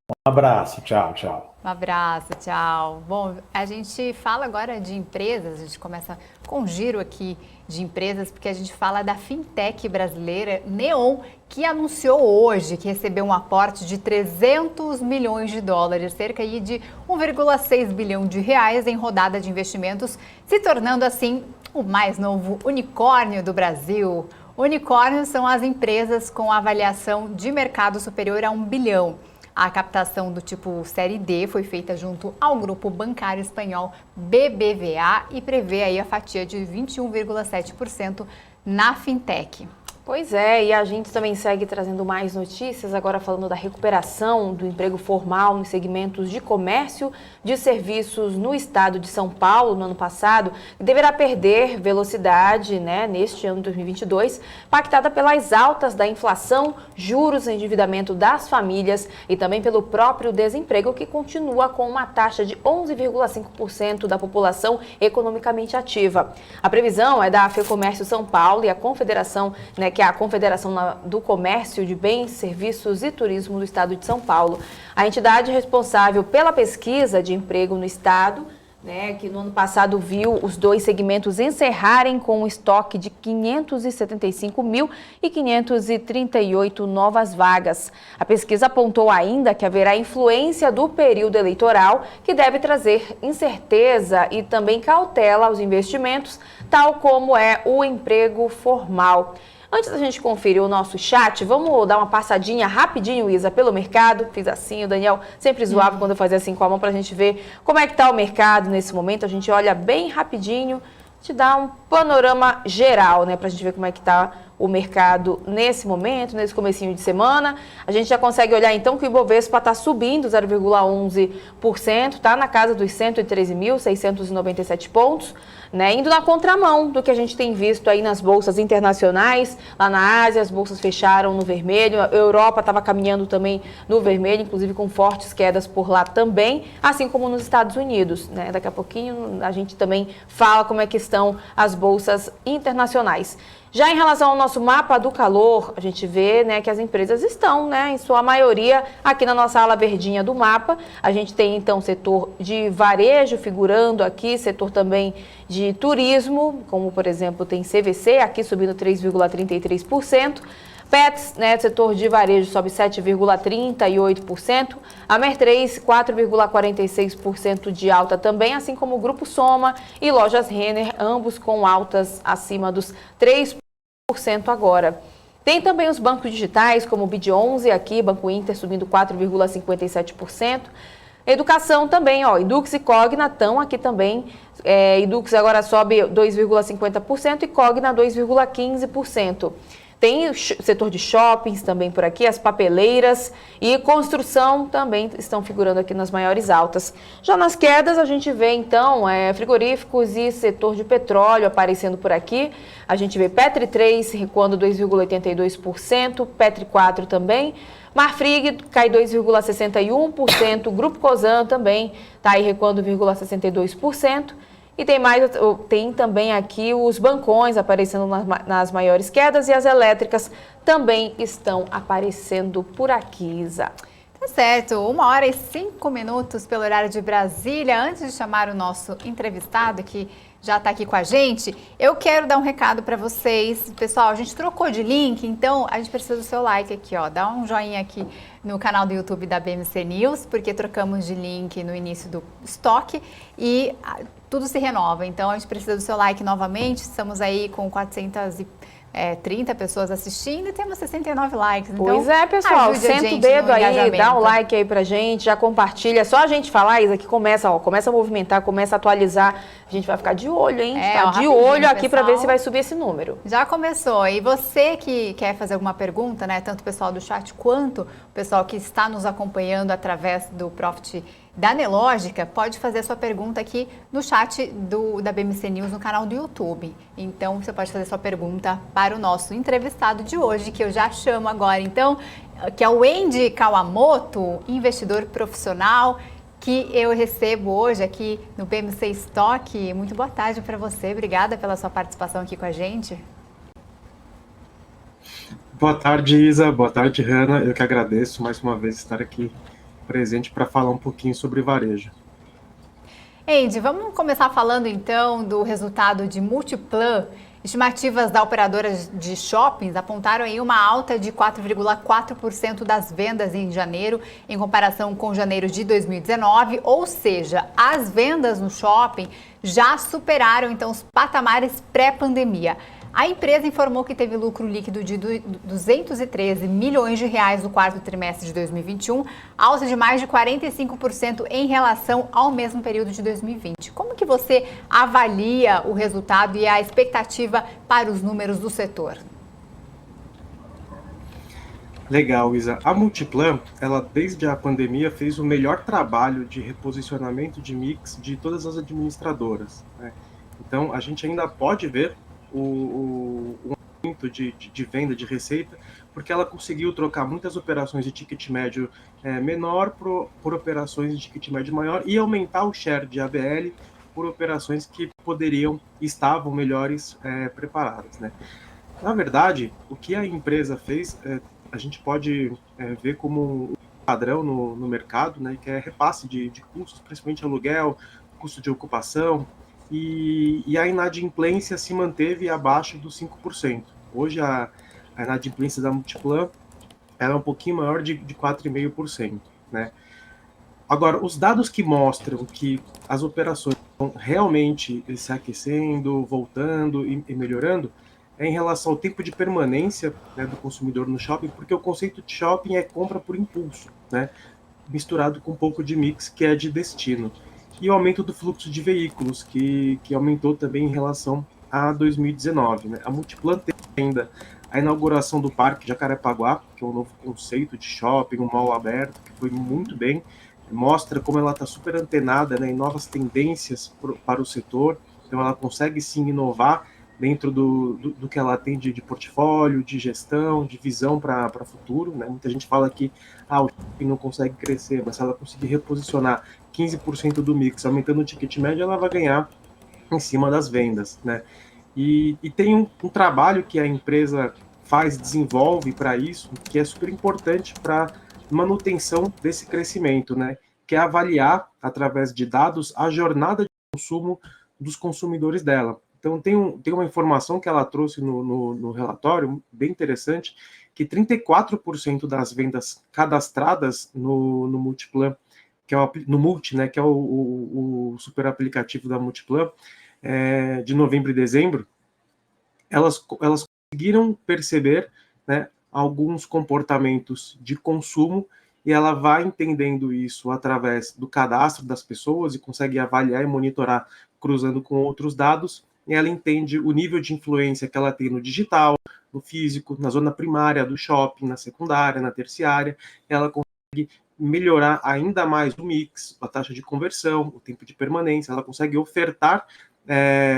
Um abraço. Tchau, tchau. Um abraço, tchau. Bom, a gente fala agora de empresas, a gente começa com um giro aqui de empresas, porque a gente fala da fintech brasileira Neon, que anunciou hoje que recebeu um aporte de 300 milhões de dólares, cerca aí de 1,6 bilhão de reais em rodada de investimentos, se tornando assim o mais novo unicórnio do Brasil. Unicórnios são as empresas com avaliação de mercado superior a 1 bilhão. A captação do tipo Série D foi feita junto ao grupo bancário espanhol BBVA e prevê aí a fatia de 21,7% na fintech. Pois é, e a gente também segue trazendo mais notícias, agora falando da recuperação do emprego formal nos segmentos de comércio de serviços no estado de São Paulo no ano passado, que deverá perder velocidade, neste ano de 2022, impactada pelas altas da inflação, juros e endividamento das famílias e também pelo próprio desemprego, que continua com uma taxa de 11,5% da população economicamente ativa. A previsão é da FEComércio São Paulo e a Confederação, que é a Confederação do Comércio de Bens, Serviços e Turismo do Estado de São Paulo. A entidade responsável pela pesquisa de emprego no estado, né, que no ano passado viu os dois segmentos encerrarem com um estoque de 575.538 novas vagas. A pesquisa apontou ainda que haverá influência do período eleitoral, que deve trazer incerteza e também cautela aos investimentos, tal como é o emprego formal. Antes da gente conferir o nosso chat, vamos dar uma passadinha rapidinho, Isa, pelo mercado. Fiz assim, o Daniel sempre zoava quando eu fazia assim com a mão para a gente ver como é que está o mercado nesse momento. A gente olha bem rapidinho, te dá um panorama geral, né, para a gente ver como é que está o mercado nesse momento, nesse comecinho de semana. A gente já consegue olhar então que o Ibovespa está subindo 0,11%, está na casa dos 113.697 pontos, né, indo na contramão do que a gente tem visto aí nas bolsas internacionais. Lá na Ásia, as bolsas fecharam no vermelho, a Europa estava caminhando também no vermelho, inclusive com fortes quedas por lá também, assim como nos Estados Unidos, né? Daqui a pouquinho a gente também fala como é que estão as bolsas internacionais. Já em relação ao nosso mapa do calor, a gente vê, né, que as empresas estão, né, em sua maioria, aqui na nossa ala verdinha do mapa. A gente tem, então, setor de varejo figurando aqui, setor também de turismo, como, por exemplo, tem CVC, aqui subindo 3,33%. Pets, né, setor de varejo sobe 7,38%, a Mer3 4,46% de alta também, assim como o Grupo Soma e Lojas Renner, ambos com altas acima dos 3% agora. Tem também os bancos digitais, como o BID11 aqui, Banco Inter subindo 4,57%. Educação também, ó, Edux e Cogna estão aqui também. Edux agora sobe 2,50% e Cogna 2,15%. Tem o setor de shoppings também por aqui, as papeleiras e construção também estão figurando aqui nas maiores altas. Já nas quedas a gente vê então frigoríficos e setor de petróleo aparecendo por aqui. A gente vê Petri 3 recuando 2,82%, Petri 4 também. Marfrig cai 2,61%, Grupo Cosan também está aí recuando 0,62%. E tem também aqui os bancões aparecendo nas maiores quedas e as elétricas também estão aparecendo por aqui, Isa. Tá certo, 1h05 pelo horário de Brasília. Antes de chamar o nosso entrevistado, que já está aqui com a gente, eu quero dar um recado para vocês. Pessoal, a gente trocou de link, então a gente precisa do seu like aqui, ó. Dá um joinha aqui no canal do YouTube da BMC News, porque trocamos de link no início do estoque e tudo se renova. Então a gente precisa do seu like novamente. Estamos aí com 430 pessoas assistindo e temos 69 likes. Então, pois é, pessoal, senta o dedo aí, dá o like aí pra gente, já compartilha. Só a gente falar, Isa, que começa a movimentar, começa a atualizar. A gente vai ficar de olho, hein? Tá de olho aqui para ver se vai subir esse número. Já começou. E você que quer fazer alguma pergunta, né? Tanto o pessoal do chat quanto o pessoal que está nos acompanhando através do Profit da Nelógica, pode fazer a sua pergunta aqui no chat da BMC News no canal do YouTube. Então, você pode fazer sua pergunta para o nosso entrevistado de hoje, que eu já chamo agora. Então, que é o Andy Kawamoto, investidor profissional, que eu recebo hoje aqui no BMC Stock. Muito boa tarde para você. Obrigada pela sua participação aqui com a gente. Boa tarde, Isa. Boa tarde, Hanna. Eu que agradeço mais uma vez estar aqui presente para falar um pouquinho sobre varejo. Andy, vamos começar falando então do resultado de Multiplan. Estimativas da operadora de shoppings apontaram aí uma alta de 4,4% das vendas em janeiro, em comparação com janeiro de 2019, ou seja, as vendas no shopping já superaram então os patamares pré-pandemia. A empresa informou que teve lucro líquido de 213 milhões de reais no quarto trimestre de 2021, alta de mais de 45% em relação ao mesmo período de 2020. Como que você avalia o resultado e a expectativa para os números do setor? Legal, Isa. A Multiplan, ela desde a pandemia fez o melhor trabalho de reposicionamento de mix de todas as administradoras, né? Então, a gente ainda pode ver o aumento de venda, de receita, porque ela conseguiu trocar muitas operações de ticket médio menor por operações de ticket médio maior e aumentar o share de ABL por operações que estavam melhores preparadas, né? Na verdade, o que a empresa fez, a gente pode ver como um padrão no mercado, né, que é repasse de custos, principalmente aluguel, custo de ocupação, e a inadimplência se manteve abaixo dos 5%. Hoje a inadimplência da Multiplan ela é um pouquinho maior de 4,5%, né? Agora, os dados que mostram que as operações estão realmente se aquecendo, voltando e melhorando, é em relação ao tempo de permanência, né, do consumidor no shopping, porque o conceito de shopping é compra por impulso, né, misturado com um pouco de mix, que é de destino. E o aumento do fluxo de veículos, que aumentou também em relação a 2019. Né? A Multiplan tem ainda a inauguração do Parque Jacarepaguá, que é um novo conceito de shopping, um mall aberto, que foi muito bem, mostra como ela está super antenada, né, em novas tendências para o setor, então ela consegue sim inovar dentro do que ela tem de portfólio, de gestão, de visão para futuro. Né? Muita gente fala que o shopping não consegue crescer, mas se ela conseguir reposicionar 15% do mix, aumentando o ticket médio, ela vai ganhar em cima das vendas. Né? E tem um trabalho que a empresa faz, desenvolve para isso, que é super importante para manutenção desse crescimento, né? Que é avaliar, através de dados, a jornada de consumo dos consumidores dela. Então, tem uma informação que ela trouxe no relatório, bem interessante, que 34% das vendas cadastradas no Multiplan, que é no Multi, né, que é o super aplicativo da Multiplan, de novembro e dezembro, elas conseguiram perceber, né, alguns comportamentos de consumo, e ela vai entendendo isso através do cadastro das pessoas e consegue avaliar e monitorar cruzando com outros dados, e ela entende o nível de influência que ela tem no digital, no físico, na zona primária do shopping, na secundária, na terciária, ela consegue melhorar ainda mais o mix, a taxa de conversão, o tempo de permanência, ela consegue ofertar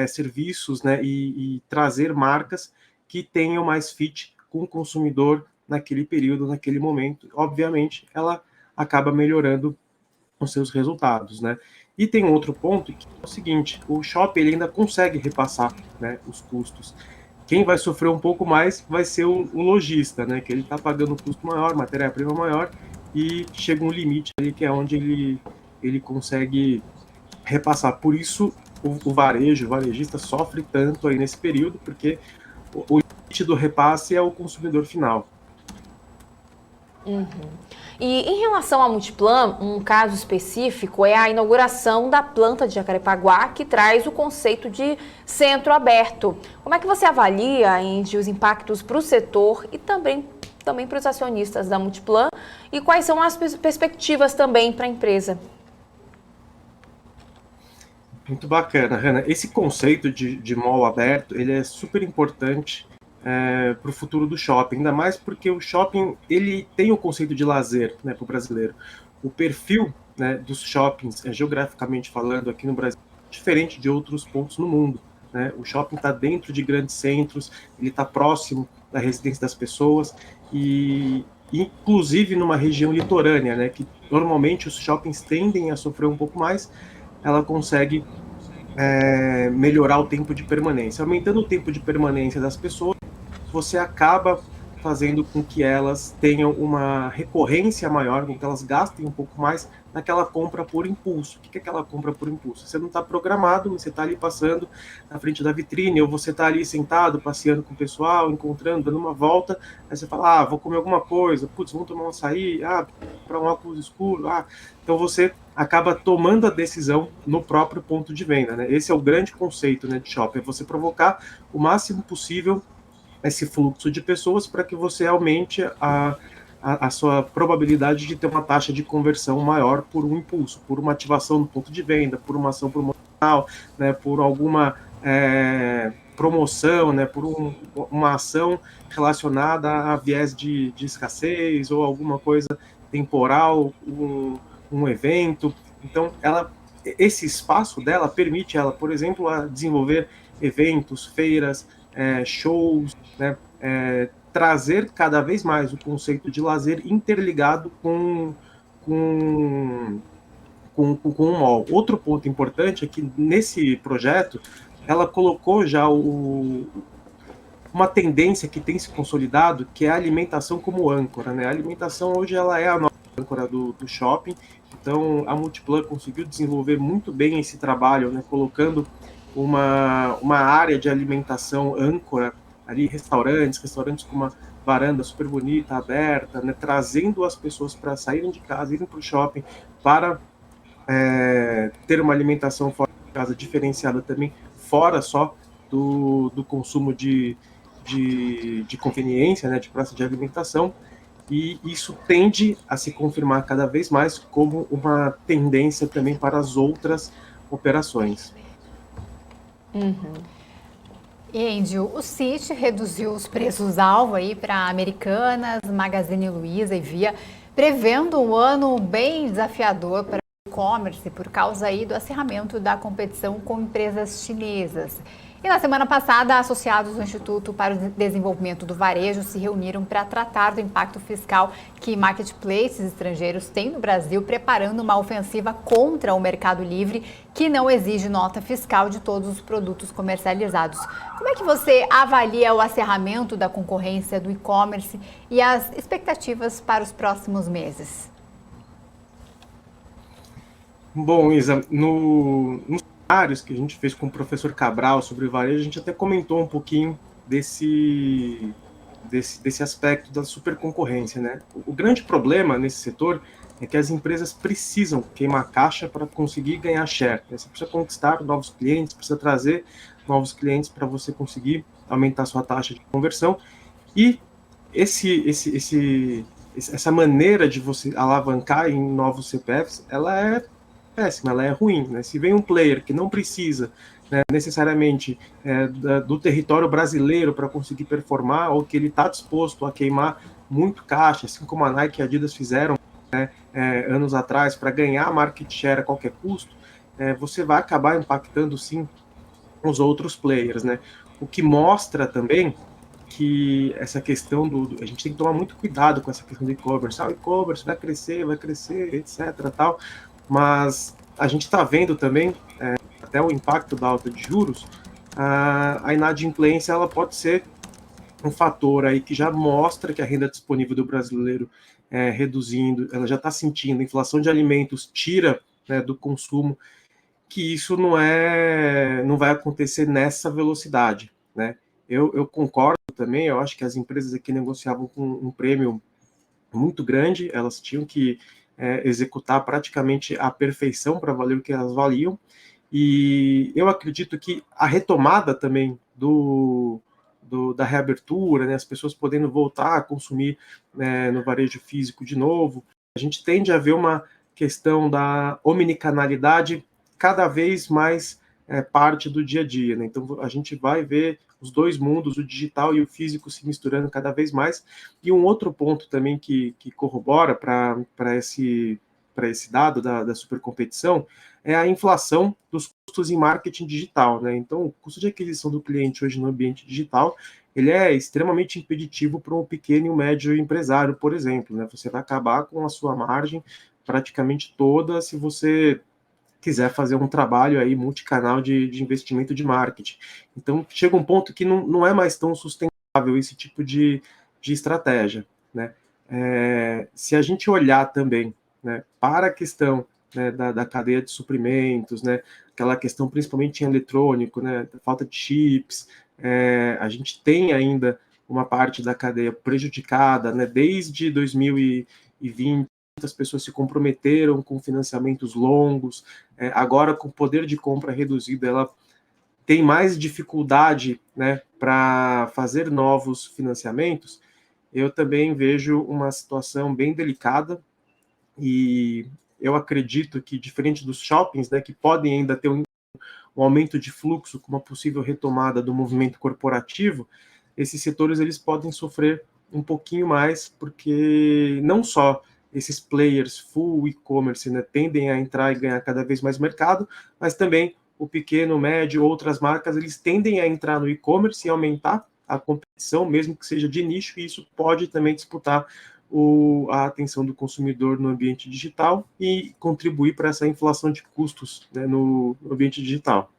serviços, né, e trazer marcas que tenham mais fit com o consumidor naquele período, naquele momento. Obviamente, ela acaba melhorando os seus resultados, né? E tem outro ponto que é o seguinte: o shopping ele ainda consegue repassar, né, os custos. Quem vai sofrer um pouco mais vai ser o lojista, né? Que ele está pagando um custo maior, matéria-prima maior, e chega um limite ali que é onde ele consegue repassar. Por isso, o varejista sofre tanto aí nesse período, porque o limite do repasse é o consumidor final. Uhum. E em relação à Multiplan, um caso específico é a inauguração da planta de Jacarepaguá, que traz o conceito de centro aberto. Como é que você avalia, Andy, os impactos para o setor e também para os acionistas da Multiplan, e quais são as perspectivas também para a empresa? Muito bacana, Hanna. Esse conceito de mall aberto, ele é super importante para o futuro do shopping, ainda mais porque o shopping ele tem o conceito de lazer, né, para o brasileiro. O perfil, né, dos shoppings, geograficamente falando, aqui no Brasil, é diferente de outros pontos no mundo. Né? O shopping está dentro de grandes centros, ele está próximo da residência das pessoas e inclusive numa região litorânea, né, que normalmente os shoppings tendem a sofrer um pouco mais, ela consegue melhorar o tempo de permanência. Aumentando o tempo de permanência das pessoas, você acaba fazendo com que elas tenham uma recorrência maior, com que elas gastem um pouco mais naquela compra por impulso. O que é aquela compra por impulso? Você não está programado, você está ali passando na frente da vitrine, ou você está ali sentado, passeando com o pessoal, encontrando, dando uma volta, aí você fala, vou comer alguma coisa, putz, vamos tomar um açaí, para um óculos escuro, Então você acaba tomando a decisão no próprio ponto de venda, né? Esse é o grande conceito, né, de shopping, é você provocar o máximo possível esse fluxo de pessoas para que você aumente a sua probabilidade de ter uma taxa de conversão maior por um impulso, por uma ativação no ponto de venda, por uma ação promocional, né, por alguma promoção, né, por uma ação relacionada a viés de escassez ou alguma coisa temporal, um evento. Então, esse espaço dela permite ela, por exemplo, a desenvolver eventos, feiras, shows, né, trazer cada vez mais o conceito de lazer interligado com o mall. Outro ponto importante é que nesse projeto ela colocou já o uma tendência que tem se consolidado, que é a alimentação como âncora, né? A alimentação hoje ela é a nova âncora do shopping, então a Multiplan conseguiu desenvolver muito bem esse trabalho, né? Colocando uma área de alimentação âncora ali, restaurantes com uma varanda super bonita, aberta, né? Trazendo as pessoas para saírem de casa, irem para o shopping, para ter uma alimentação fora de casa diferenciada também, fora só do consumo de conveniência, né, de praça de alimentação, e isso tende a se confirmar cada vez mais como uma tendência também para as outras operações. E, Andy, o Citi reduziu os preços-alvo aí para Americanas, Magazine Luiza e Via, prevendo um ano bem desafiador para o e-commerce por causa aí do acirramento da competição com empresas chinesas. E na semana passada, associados do Instituto para o Desenvolvimento do Varejo se reuniram para tratar do impacto fiscal que marketplaces estrangeiros têm no Brasil, preparando uma ofensiva contra o Mercado Livre, que não exige nota fiscal de todos os produtos comercializados. Como é que você avalia o acirramento da concorrência do e-commerce e as expectativas para os próximos meses? Bom, Isa, nos seminários que a gente fez com o professor Cabral sobre varejo, a gente até comentou um pouquinho desse aspecto da superconcorrência, né? O grande problema nesse setor é que as empresas precisam queimar caixa para conseguir ganhar share, né? Você precisa conquistar novos clientes, precisa trazer novos clientes para você conseguir aumentar sua taxa de conversão, e essa maneira de você alavancar em novos CPFs, ela é péssima, ela é ruim, né? Se vem um player que não precisa, né, necessariamente do território brasileiro para conseguir performar, ou que ele está disposto a queimar muito caixa, assim como a Nike e a Adidas fizeram, né, anos atrás, para ganhar market share a qualquer custo, você vai acabar impactando sim os outros players, né? O que mostra também que essa questão a gente tem que tomar muito cuidado com essa questão do e-commerce. O e-commerce vai crescer, etc. tal. Mas a gente está vendo também, até o impacto da alta de juros, a inadimplência ela pode ser um fator aí que já mostra que a renda disponível do brasileiro reduzindo, ela já está sentindo, a inflação de alimentos tira, né, do consumo, que isso não vai acontecer nessa velocidade, né? Eu concordo também, eu acho que as empresas aqui negociavam com um prêmio muito grande, elas tinham que executar praticamente a perfeição para valer o que elas valiam, e eu acredito que a retomada também da reabertura, né, as pessoas podendo voltar a consumir, né, no varejo físico de novo, a gente tende a ver uma questão da omnicanalidade cada vez mais parte do dia a dia, né? Então a gente vai ver os dois mundos, o digital e o físico, se misturando cada vez mais. E um outro ponto também que corrobora para esse dado da supercompetição é a inflação dos custos em marketing digital, né? Então, o custo de aquisição do cliente hoje no ambiente digital, ele é extremamente impeditivo para um pequeno e um médio empresário, por exemplo, né? Você vai acabar com a sua margem praticamente toda se você quiser fazer um trabalho aí multicanal de investimento de marketing. Então, chega um ponto que não é mais tão sustentável esse tipo de estratégia, né? Se a gente olhar também, né, para a questão, né, da cadeia de suprimentos, né, aquela questão principalmente em eletrônico, né, da falta de chips, a gente tem ainda uma parte da cadeia prejudicada, né, desde 2020, muitas pessoas se comprometeram com financiamentos longos, agora com poder de compra reduzido, ela tem mais dificuldade, né, para fazer novos financiamentos. Eu também vejo uma situação bem delicada, e eu acredito que, diferente dos shoppings, né, que podem ainda ter um aumento de fluxo com uma possível retomada do movimento corporativo, esses setores eles podem sofrer um pouquinho mais, porque não só esses players full e-commerce, né, tendem a entrar e ganhar cada vez mais mercado, mas também o pequeno, médio, outras marcas, eles tendem a entrar no e-commerce e aumentar a competição, mesmo que seja de nicho, e isso pode também disputar a atenção do consumidor no ambiente digital e contribuir para essa inflação de custos, né, no ambiente digital.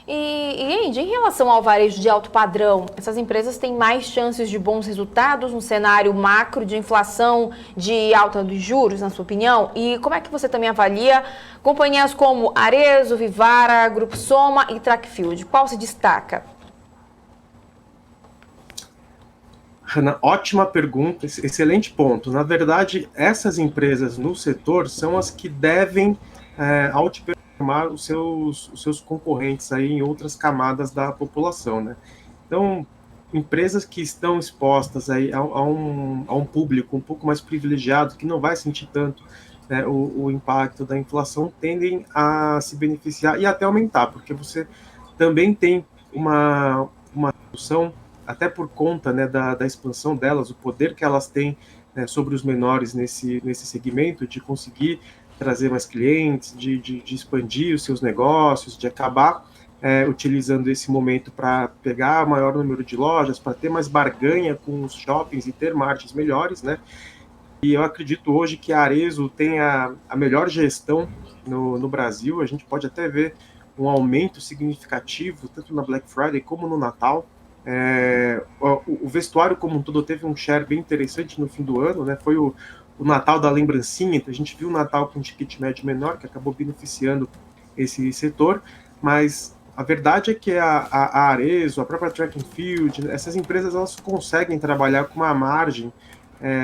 E Andy, em relação ao varejo de alto padrão, essas empresas têm mais chances de bons resultados no cenário macro de inflação, de alta dos juros, na sua opinião? E como é que você também avalia companhias como Arezzo, Vivara, Grupo Soma e Trackfield? Qual se destaca? Hanna, ótima pergunta, excelente ponto. Na verdade, essas empresas no setor são as que devem outperformar os seus concorrentes aí em outras camadas da população, né? Então, empresas que estão expostas aí a um público um pouco mais privilegiado, que não vai sentir tanto, né, o impacto da inflação, tendem a se beneficiar e até aumentar, porque você também tem uma redução, até por conta, né, da expansão delas, o poder que elas têm, né, sobre os menores nesse segmento, de conseguir trazer mais clientes, de expandir os seus negócios, de acabar utilizando esse momento para pegar maior número de lojas, para ter mais barganha com os shoppings e ter margens melhores, né? E eu acredito hoje que a Arezzo tem a melhor gestão no Brasil. A gente pode até ver um aumento significativo, tanto na Black Friday como no Natal. O vestuário como um todo teve um share bem interessante no fim do ano, né? Foi o Natal da lembrancinha, então a gente viu o Natal com um ticket médio menor, que acabou beneficiando esse setor, mas a verdade é que a Arezzo, a própria Track and Field, essas empresas, elas conseguem trabalhar com uma margem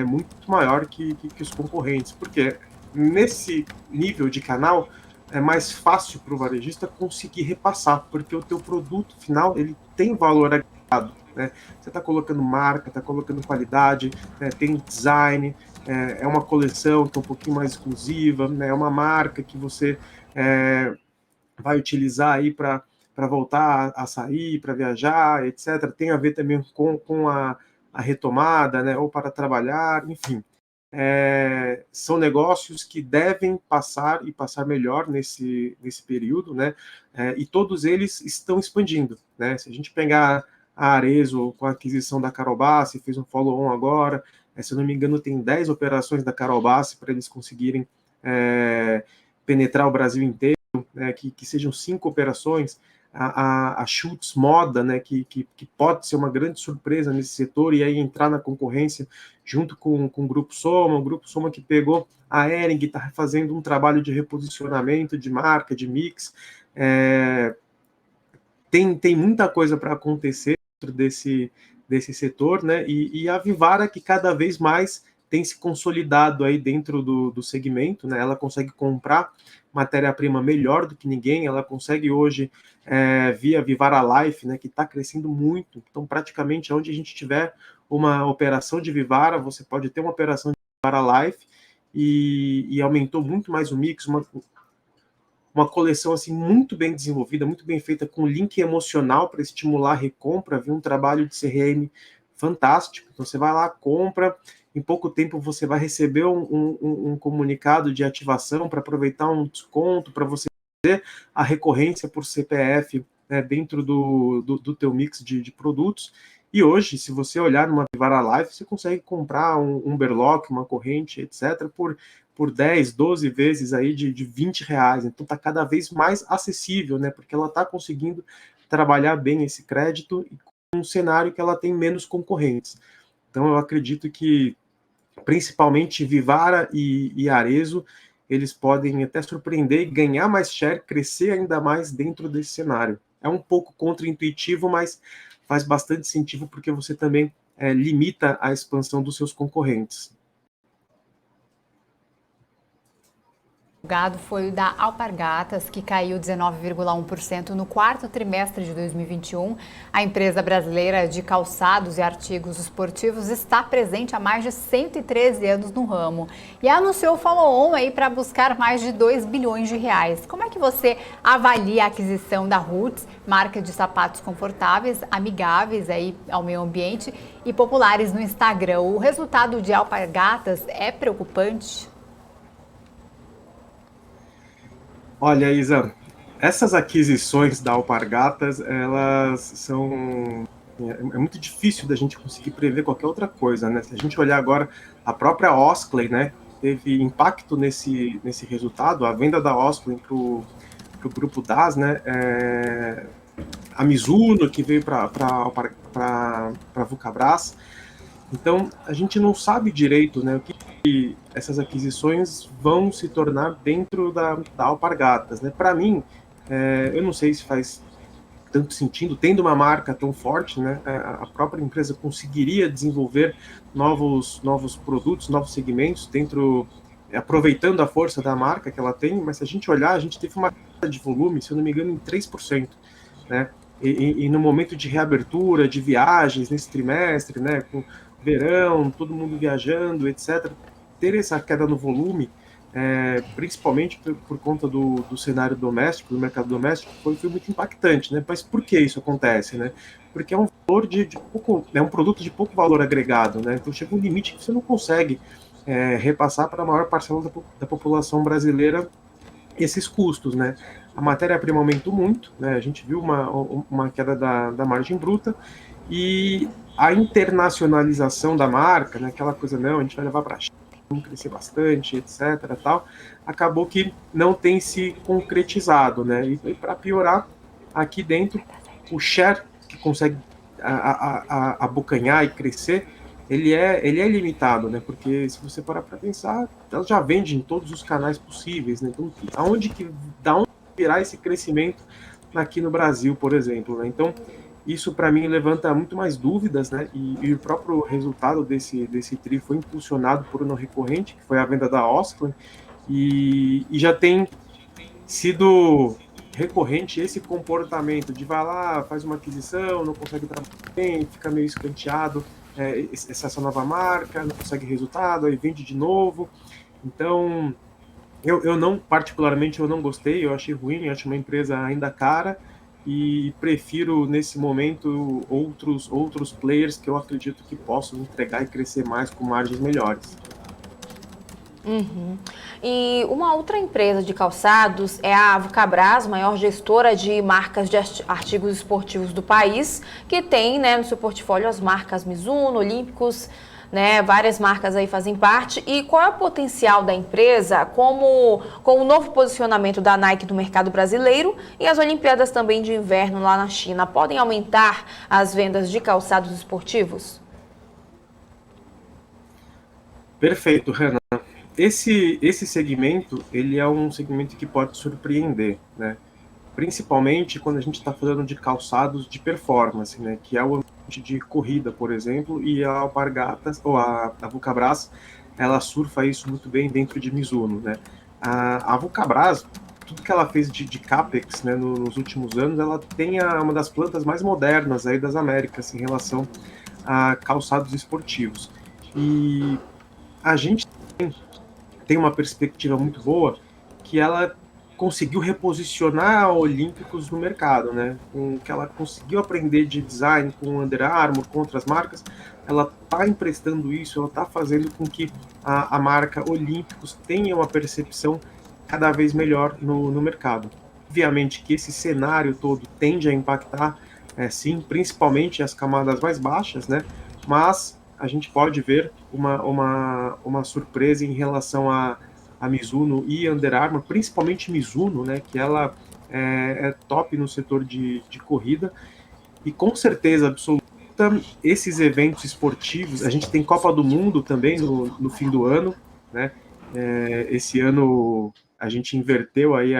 muito maior que os concorrentes, porque nesse nível de canal é mais fácil para o varejista conseguir repassar, porque o teu produto final ele tem valor agregado, né? Você está colocando marca, está colocando qualidade, né? Tem design, é uma coleção que é um pouquinho mais exclusiva, né? É uma marca que você vai utilizar aí para voltar a sair, para viajar, etc. Tem a ver também com a retomada, né? Ou para trabalhar, enfim. São negócios que devem passar e passar melhor nesse período, né? E todos eles estão expandindo, né? Se a gente pegar a Arezzo com a aquisição da Carol Bassi, fez um follow-on agora, se eu não me engano tem 10 operações da Carol Bassi para eles conseguirem penetrar o Brasil inteiro, né? Que sejam 5 operações. A Schutz Moda, né, que pode ser uma grande surpresa nesse setor e aí entrar na concorrência junto com o Grupo Soma que pegou a Hering, que está fazendo um trabalho de reposicionamento de marca, de mix. Tem muita coisa para acontecer dentro desse setor, né, e a Vivara, que cada vez mais tem se consolidado aí dentro do segmento, né, ela consegue comprar matéria-prima melhor do que ninguém, ela consegue hoje, via Vivara Life, né, que está crescendo muito, então praticamente onde a gente tiver uma operação de Vivara, você pode ter uma operação de Vivara Life, e aumentou muito mais o mix, uma coleção assim muito bem desenvolvida, muito bem feita, com link emocional para estimular a recompra, viu um trabalho de CRM fantástico, então você vai lá, compra, em pouco tempo você vai receber um comunicado de ativação para aproveitar um desconto, para você fazer a recorrência por CPF, né, dentro do teu mix de produtos. E hoje, se você olhar numa Vivara Life, você consegue comprar um berlock, uma corrente, etc., por 10, 12 vezes aí de R$20. Então está cada vez mais acessível, né, porque ela está conseguindo trabalhar bem esse crédito e com um cenário que ela tem menos concorrentes. Então eu acredito que principalmente Vivara e Arezzo, eles podem até surpreender e ganhar mais share, crescer ainda mais dentro desse cenário. É um pouco contraintuitivo, mas faz bastante sentido porque você também limita a expansão dos seus concorrentes. O gado foi o da Alpargatas, que caiu 19,1% no quarto trimestre de 2021. A empresa brasileira de calçados e artigos esportivos está presente há mais de 113 anos no ramo e anunciou follow-on aí para buscar mais de 2 bilhões de reais. Como é que você avalia a aquisição da Roots, marca de sapatos confortáveis, amigáveis aí ao meio ambiente e populares no Instagram? O resultado de Alpargatas é preocupante? Olha, Isa, essas aquisições da Alpargatas, elas são... É muito difícil da gente conseguir prever qualquer outra coisa, né? Se a gente olhar agora, a própria Oskley, né, teve impacto nesse resultado. A venda da Oskley o grupo DAS, né, a Mizuno, que veio para a Vulcabras. Então, a gente não sabe direito, né, o que essas aquisições vão se tornar dentro da Alpargatas, né? Para mim, eu não sei se faz tanto sentido, tendo uma marca tão forte, né, a própria empresa conseguiria desenvolver novos produtos, novos segmentos dentro, aproveitando a força da marca que ela tem, mas se a gente olhar, a gente teve uma queda de volume, se eu não me engano, em 3%, né? E no momento de reabertura, de viagens nesse trimestre, né, com verão, todo mundo viajando, etc., ter essa queda no volume, principalmente por conta do cenário doméstico, do mercado doméstico, foi muito impactante, né? Mas por que isso acontece, né? Porque é um valor de pouco, é um produto de pouco valor agregado, né? Então chega um limite que você não consegue repassar para a maior parcela da população brasileira esses custos, né? A matéria-prima aumentou muito, né? A gente viu uma queda da margem bruta e a internacionalização da marca, né? Aquela coisa, não, a gente vai levar para a China, vamos crescer bastante, etc. Tal, acabou que não tem se concretizado, né? E para piorar, aqui dentro, o share que consegue abocanhar e crescer, ele é limitado, né? Porque se você parar para pensar, ela já vende em todos os canais possíveis, né? Então, da onde virar esse crescimento aqui no Brasil, por exemplo, né? Então, isso para mim levanta muito mais dúvidas, né? E o próprio resultado desse TRI foi impulsionado por um não recorrente, que foi a venda da Osclen, e já tem sido recorrente esse comportamento de vai lá, faz uma aquisição, não consegue trabalhar bem, fica meio escanteado, essa nova marca, não consegue resultado, aí vende de novo. Então, eu não, particularmente, eu não gostei, eu achei ruim, eu acho uma empresa ainda cara e prefiro, nesse momento, outros players que eu acredito que possam entregar e crescer mais com margens melhores. Uhum. E uma outra empresa de calçados é a Vulcabras, maior gestora de marcas de artigos esportivos do país, que tem, né, no seu portfólio as marcas Mizuno, Olímpicos, né, várias marcas aí fazem parte. E qual é o potencial da empresa com o novo posicionamento da Nike no mercado brasileiro e as Olimpíadas também de inverno lá na China? Podem aumentar as vendas de calçados esportivos? Perfeito, Renan. Esse segmento, ele é um segmento que pode surpreender, né? Principalmente quando a gente está falando de calçados de performance, né? Que é o ambiente de corrida, por exemplo, e a Alpargatas, ou a Vulcabras, ela surfa isso muito bem dentro de Mizuno, né? A Vulcabras, tudo que ela fez de CAPEX, né, nos últimos anos, ela tem uma das plantas mais modernas aí das Américas em relação a calçados esportivos. E a gente tem uma perspectiva muito boa que ela conseguiu reposicionar a Olímpicos no mercado, né? Com que ela conseguiu aprender de design com Under Armour, com outras marcas, ela está emprestando isso, ela está fazendo com que a marca Olímpicos tenha uma percepção cada vez melhor no mercado. Obviamente que esse cenário todo tende a impactar, sim, principalmente as camadas mais baixas, né? Mas a gente pode ver uma surpresa em relação a Mizuno e Under Armour, principalmente Mizuno, né, que ela é top no setor de corrida, e com certeza absoluta, esses eventos esportivos, a gente tem Copa do Mundo também no fim do ano, né, esse ano a gente inverteu aí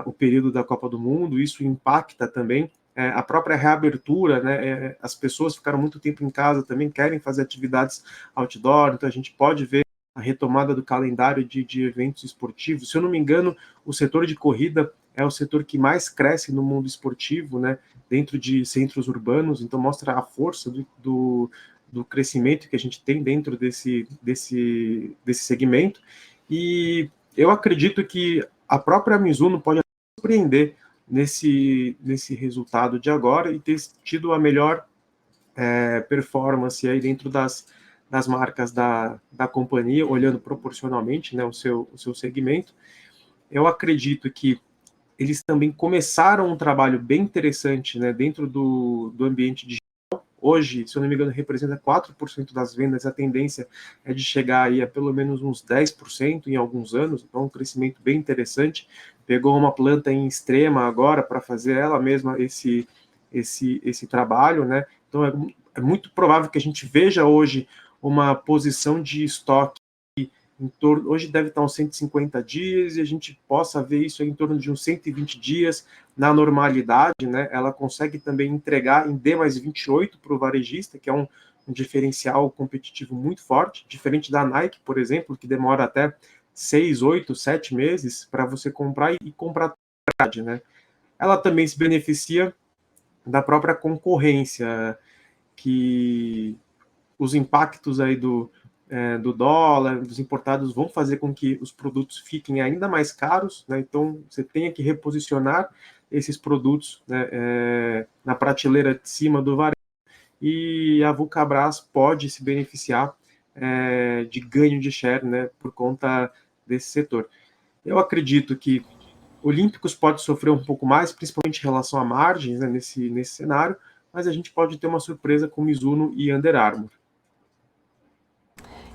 o período da Copa do Mundo, isso impacta também a própria reabertura, né? As pessoas ficaram muito tempo em casa também, querem fazer atividades outdoor, então a gente pode ver a retomada do calendário de eventos esportivos. Se eu não me engano, o setor de corrida é o setor que mais cresce no mundo esportivo, né? Dentro de centros urbanos, então mostra a força do crescimento que a gente tem dentro desse segmento. E eu acredito que a própria Mizuno pode surpreender nesse resultado de agora e ter tido a melhor performance aí dentro das marcas da companhia, olhando proporcionalmente, né, o seu segmento. Eu acredito que eles também começaram um trabalho bem interessante, né, dentro do ambiente digital, hoje, se eu não me engano, representa 4% das vendas, a tendência é de chegar aí a pelo menos uns 10% em alguns anos, então um crescimento bem interessante. Pegou uma planta em Extrema agora para fazer ela mesma esse trabalho, né? Então é muito provável que a gente veja hoje uma posição de estoque em torno, hoje deve estar uns 150 dias, e a gente possa ver isso em torno de uns 120 dias na normalidade, né? Ela consegue também entregar em D mais 28 para o varejista, que é um diferencial competitivo muito forte, diferente da Nike, por exemplo, que demora até 6, 8, 7 meses para você comprar e comprar, né? Ela também se beneficia da própria concorrência, que os impactos aí do dólar, dos importados, vão fazer com que os produtos fiquem ainda mais caros, né? Então você tenha que reposicionar esses produtos, né, na prateleira de cima do varejo, e a Vulcabras pode se beneficiar de ganho de share, né, por conta desse setor. Eu acredito que Olímpicos pode sofrer um pouco mais, principalmente em relação a margens, né, nesse cenário, mas a gente pode ter uma surpresa com Mizuno e Under Armour.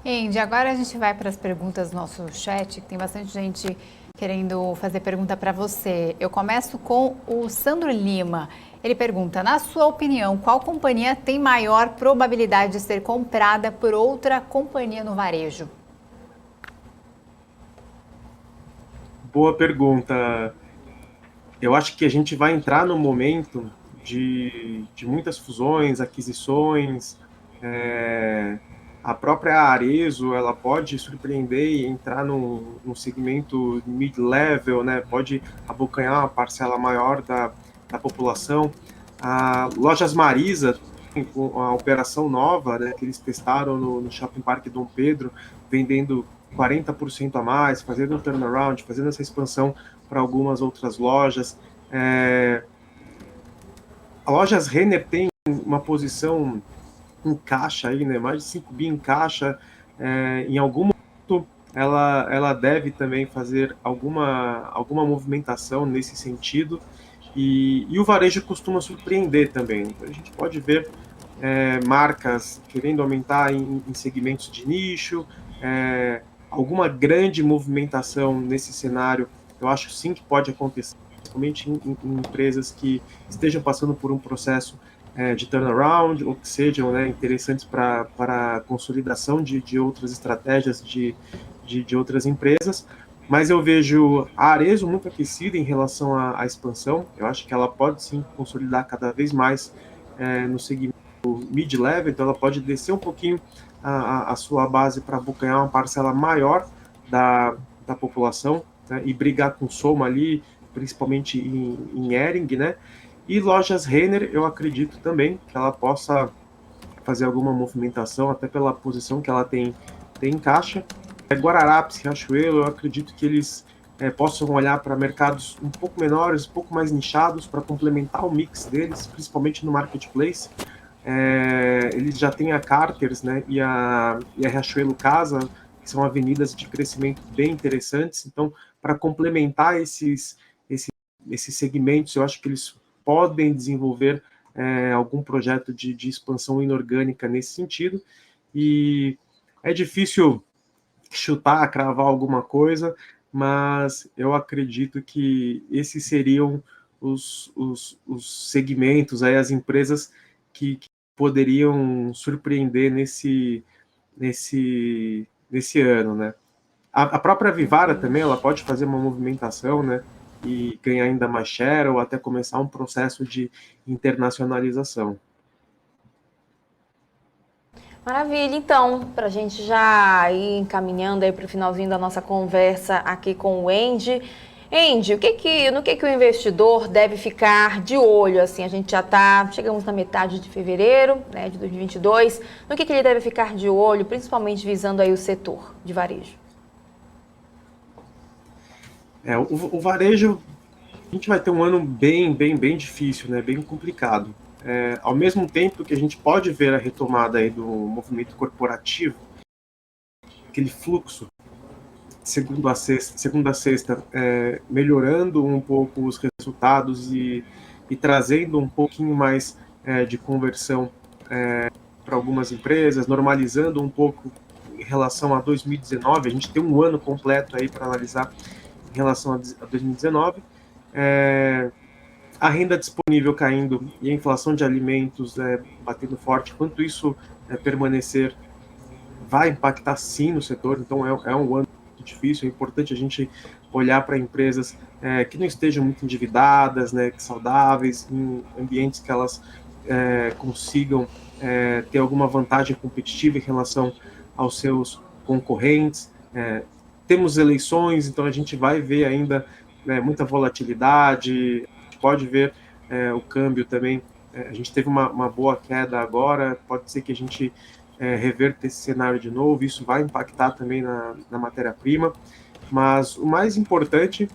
Andy, agora a gente vai para as perguntas do nosso chat, que tem bastante gente querendo fazer pergunta para você. Eu começo com o Sandro Lima. Ele pergunta, na sua opinião, qual companhia tem maior probabilidade de ser comprada por outra companhia no varejo? Boa pergunta. Eu acho que a gente vai entrar no momento de muitas fusões, aquisições. A própria Arezzo, ela pode surpreender e entrar no segmento mid-level, né? Pode abocanhar uma parcela maior da população. A Lojas Marisa, com a operação nova, né, que eles testaram no Shopping Parque Dom Pedro, vendendo 40% a mais, fazendo um turnaround, fazendo essa expansão para algumas outras lojas. A Lojas Renner tem uma posição em caixa aí, né? Mais de 5 bi em caixa. Em algum momento ela deve também fazer alguma movimentação nesse sentido. E o varejo costuma surpreender também. Então, a gente pode ver marcas querendo aumentar em segmentos de nicho, alguma grande movimentação nesse cenário. Eu acho sim que pode acontecer, principalmente em empresas que estejam passando por um processo de turnaround, ou que sejam, né, interessantes para a consolidação de outras estratégias de outras empresas. Mas eu vejo a Arezzo muito aquecida em relação à expansão. Eu acho que ela pode sim consolidar cada vez mais no segmento mid-level, então ela pode descer um pouquinho a sua base para abocanhar uma parcela maior da população, né, e brigar com Soma ali, principalmente em Hering, né? E Lojas Renner, eu acredito também que ela possa fazer alguma movimentação, até pela posição que ela tem em caixa. Guararapes, Riachuelo, eu acredito que eles possam olhar para mercados um pouco menores, um pouco mais nichados, para complementar o mix deles, principalmente no marketplace. Eles já têm a Carters, né, e a Riachuelo Casa, que são avenidas de crescimento bem interessantes. Então, para complementar esses segmentos, eu acho que eles podem desenvolver algum projeto de expansão inorgânica nesse sentido. E é difícil chutar, cravar alguma coisa, mas eu acredito que esses seriam os segmentos, aí, as empresas que poderiam surpreender nesse ano, né? A própria Vivara também, ela pode fazer uma movimentação, né, e ganhar ainda mais share, ou até começar um processo de internacionalização. Maravilha, então, para a gente já ir encaminhando aí para o finalzinho da nossa conversa aqui com o Andy. Andy, no que o investidor deve ficar de olho? Assim, a gente chegamos na metade de fevereiro, né, de 2022. No que ele deve ficar de olho, principalmente visando aí o setor de varejo? O varejo, a gente vai ter um ano bem difícil, né, bem complicado. Ao mesmo tempo que a gente pode ver a retomada aí do movimento corporativo, aquele fluxo segunda a sexta, melhorando um pouco os resultados e trazendo um pouquinho mais de conversão para algumas empresas, normalizando um pouco em relação a 2019. A gente tem um ano completo aí para analisar em relação a 2019. A renda disponível caindo e a inflação de alimentos batendo forte. Quanto isso permanecer, vai impactar sim no setor. Então é um ano muito difícil. É importante a gente olhar para empresas que não estejam muito endividadas, né, saudáveis, em ambientes que elas consigam ter alguma vantagem competitiva em relação aos seus concorrentes. Temos eleições, então a gente vai ver ainda muita volatilidade. Pode ver o câmbio também. A gente teve uma boa queda agora, pode ser que a gente reverta esse cenário de novo. Isso vai impactar também na matéria-prima, mas o mais importante,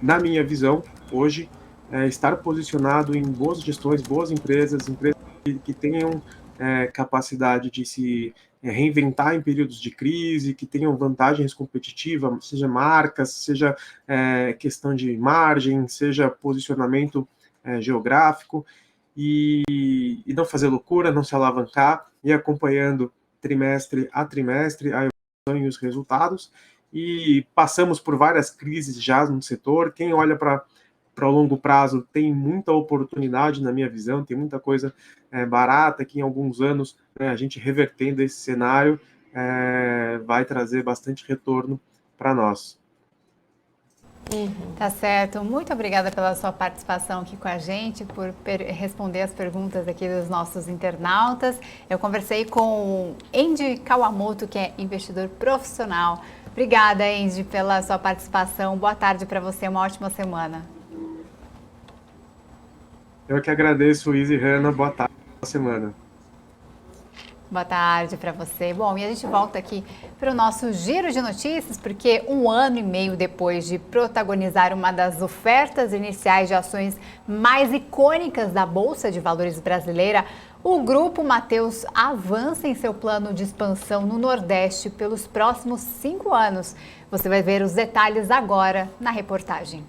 na minha visão, hoje, é estar posicionado em boas gestões, boas empresas que tenham capacidade de se reinventar em períodos de crise, que tenham vantagens competitivas, seja marcas, seja questão de margem, seja posicionamento geográfico, e não fazer loucura, não se alavancar, e acompanhando trimestre a trimestre a evolução e os resultados. E passamos por várias crises já no setor. Quem olha para o longo prazo tem muita oportunidade, na minha visão, tem muita coisa barata que em alguns anos, a gente revertendo esse cenário vai trazer bastante retorno para nós. Tá certo. Muito obrigada pela sua participação aqui com a gente, por responder as perguntas aqui dos nossos internautas. Eu conversei com Andy Kawamoto, que é investidor profissional. Obrigada, Andy, pela sua participação. Boa tarde para você, uma ótima semana. Eu que agradeço, Izzy e Hanna. Boa tarde, boa semana. Boa tarde para você. Bom, e a gente volta aqui para o nosso giro de notícias, porque 1 ano e meio depois de protagonizar uma das ofertas iniciais de ações mais icônicas da Bolsa de Valores brasileira, o Grupo Mateus avança em seu plano de expansão no Nordeste pelos próximos 5 anos. Você vai ver os detalhes agora na reportagem.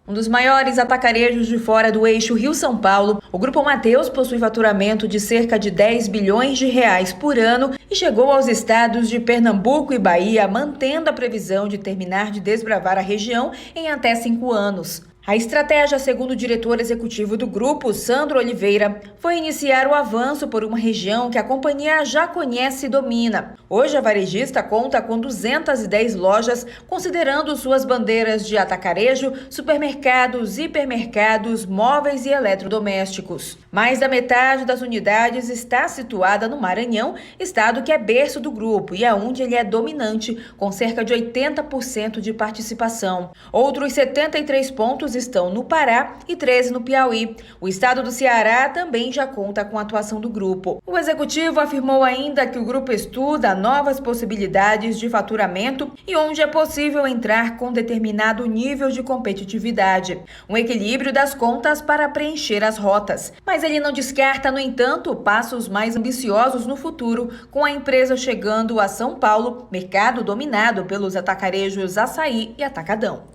Um dos maiores atacarejos de fora do eixo Rio-São Paulo, o Grupo Mateus possui faturamento de cerca de 10 bilhões de reais por ano e chegou aos estados de Pernambuco e Bahia, mantendo a previsão de terminar de desbravar a região em até 5 anos. A estratégia, segundo o diretor executivo do grupo, Sandro Oliveira, foi iniciar o avanço por uma região que a companhia já conhece e domina. Hoje, a varejista conta com 210 lojas, considerando suas bandeiras de atacarejo, supermercados, hipermercados, móveis e eletrodomésticos. Mais da metade das unidades está situada no Maranhão, estado que é berço do grupo e é onde ele é dominante, com cerca de 80% de participação. Outros 73 pontos estão no Pará e 13 no Piauí. O estado do Ceará também já conta com a atuação do grupo. O executivo afirmou ainda que o grupo estuda novas possibilidades de faturamento e onde é possível entrar com determinado nível de competitividade. Um equilíbrio das contas para preencher as rotas. Mas ele não descarta, no entanto, passos mais ambiciosos no futuro, com a empresa chegando a São Paulo, mercado dominado pelos atacarejos Açaí e Atacadão.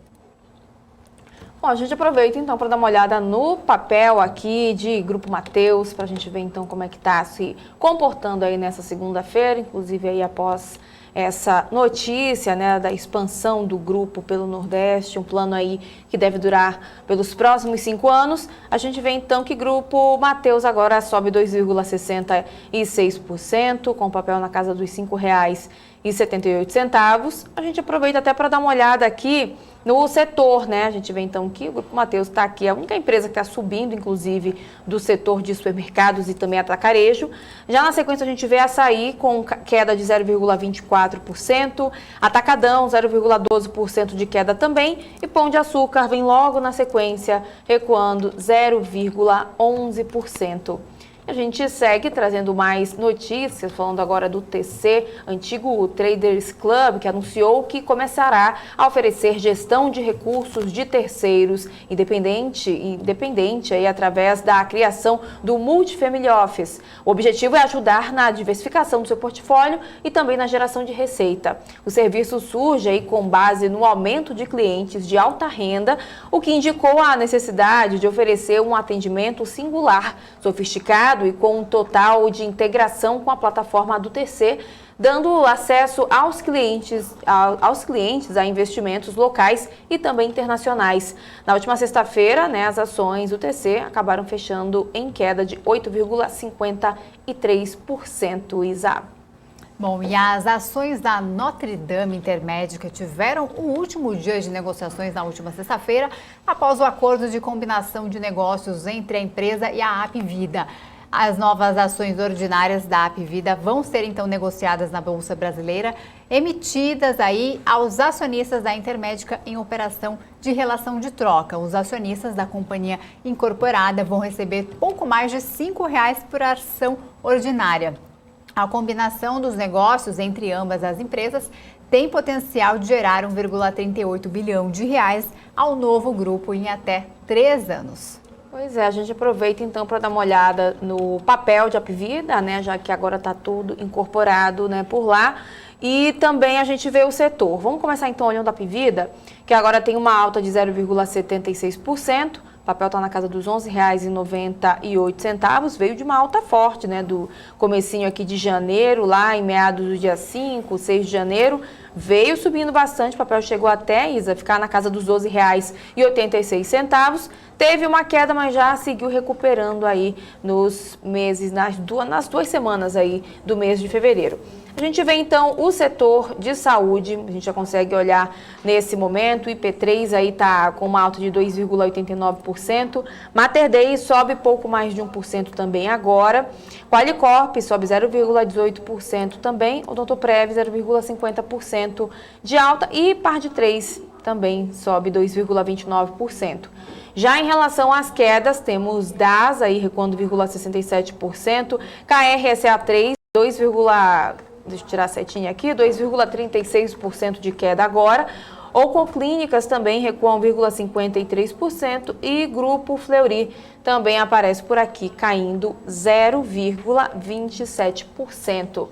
Bom, a gente aproveita então para dar uma olhada no papel aqui de Grupo Mateus, para a gente ver então como é que está se comportando aí nessa segunda-feira, inclusive aí após essa notícia, né, da expansão do grupo pelo Nordeste, um plano aí que deve durar pelos próximos 5 anos. A gente vê então que Grupo Mateus agora sobe 2,66%, com papel na casa dos R$ 5,78. A gente aproveita até para dar uma olhada aqui no setor, né? A gente vê então que o Grupo Mateus está aqui, a única empresa que está subindo, inclusive, do setor de supermercados e também atacarejo. Já na sequência a gente vê Açaí com queda de 0,24%, Atacadão 0,12% de queda também e Pão de Açúcar vem logo na sequência, recuando 0,11%. A gente segue trazendo mais notícias, falando agora do TC, antigo Traders Club, que anunciou que começará a oferecer gestão de recursos de terceiros independente aí, através da criação do Multifamily Office. O objetivo é ajudar na diversificação do seu portfólio e também na geração de receita. O serviço surge aí com base no aumento de clientes de alta renda, o que indicou a necessidade de oferecer um atendimento singular, sofisticado e com um total de integração com a plataforma do TC, dando acesso aos clientes a investimentos locais e também internacionais. Na última sexta-feira, as ações do TC acabaram fechando em queda de 8,53%, Isa. Bom, e as ações da Notre Dame Intermédica tiveram o último dia de negociações na última sexta-feira, após o acordo de combinação de negócios entre a empresa e a Apvida. As novas ações ordinárias da Apvida vão ser então negociadas na Bolsa Brasileira, emitidas aí aos acionistas da Intermédica em operação de relação de troca. Os acionistas da companhia incorporada vão receber pouco mais de R$ 5,00 por ação ordinária. A combinação dos negócios entre ambas as empresas tem potencial de gerar 1,38 bilhão de reais ao novo grupo em até 3 anos. Pois é, a gente aproveita então para dar uma olhada no papel de Apvida, já que agora está tudo incorporado por lá. E também a gente vê o setor. Vamos começar então olhando a Apvida, que agora tem uma alta de 0,76%. O papel está na casa dos R$ 11,98, veio de uma alta forte, do comecinho aqui de janeiro, lá em meados do dia 5, 6 de janeiro, veio subindo bastante, o papel chegou até, Isa, ficar na casa dos R$ 12,86, teve uma queda, mas já seguiu recuperando aí nos meses, nas 2 semanas aí do mês de fevereiro. A gente vê então o setor de saúde, a gente já consegue olhar nesse momento, o IP3 aí tá com uma alta de 2,89%, Mater Dei sobe pouco mais de 1% também agora, Qualicorp sobe 0,18% também, Odontoprev 0,50% de alta e Par de 3 também sobe 2,29%. Já em relação às quedas, temos DAS aí recuando 0,67%, KRSA3 deixa eu tirar a setinha aqui, 2,36% de queda agora. Oncoclínicas também recuam 1,53% e Grupo Fleury também aparece por aqui, caindo 0,27%.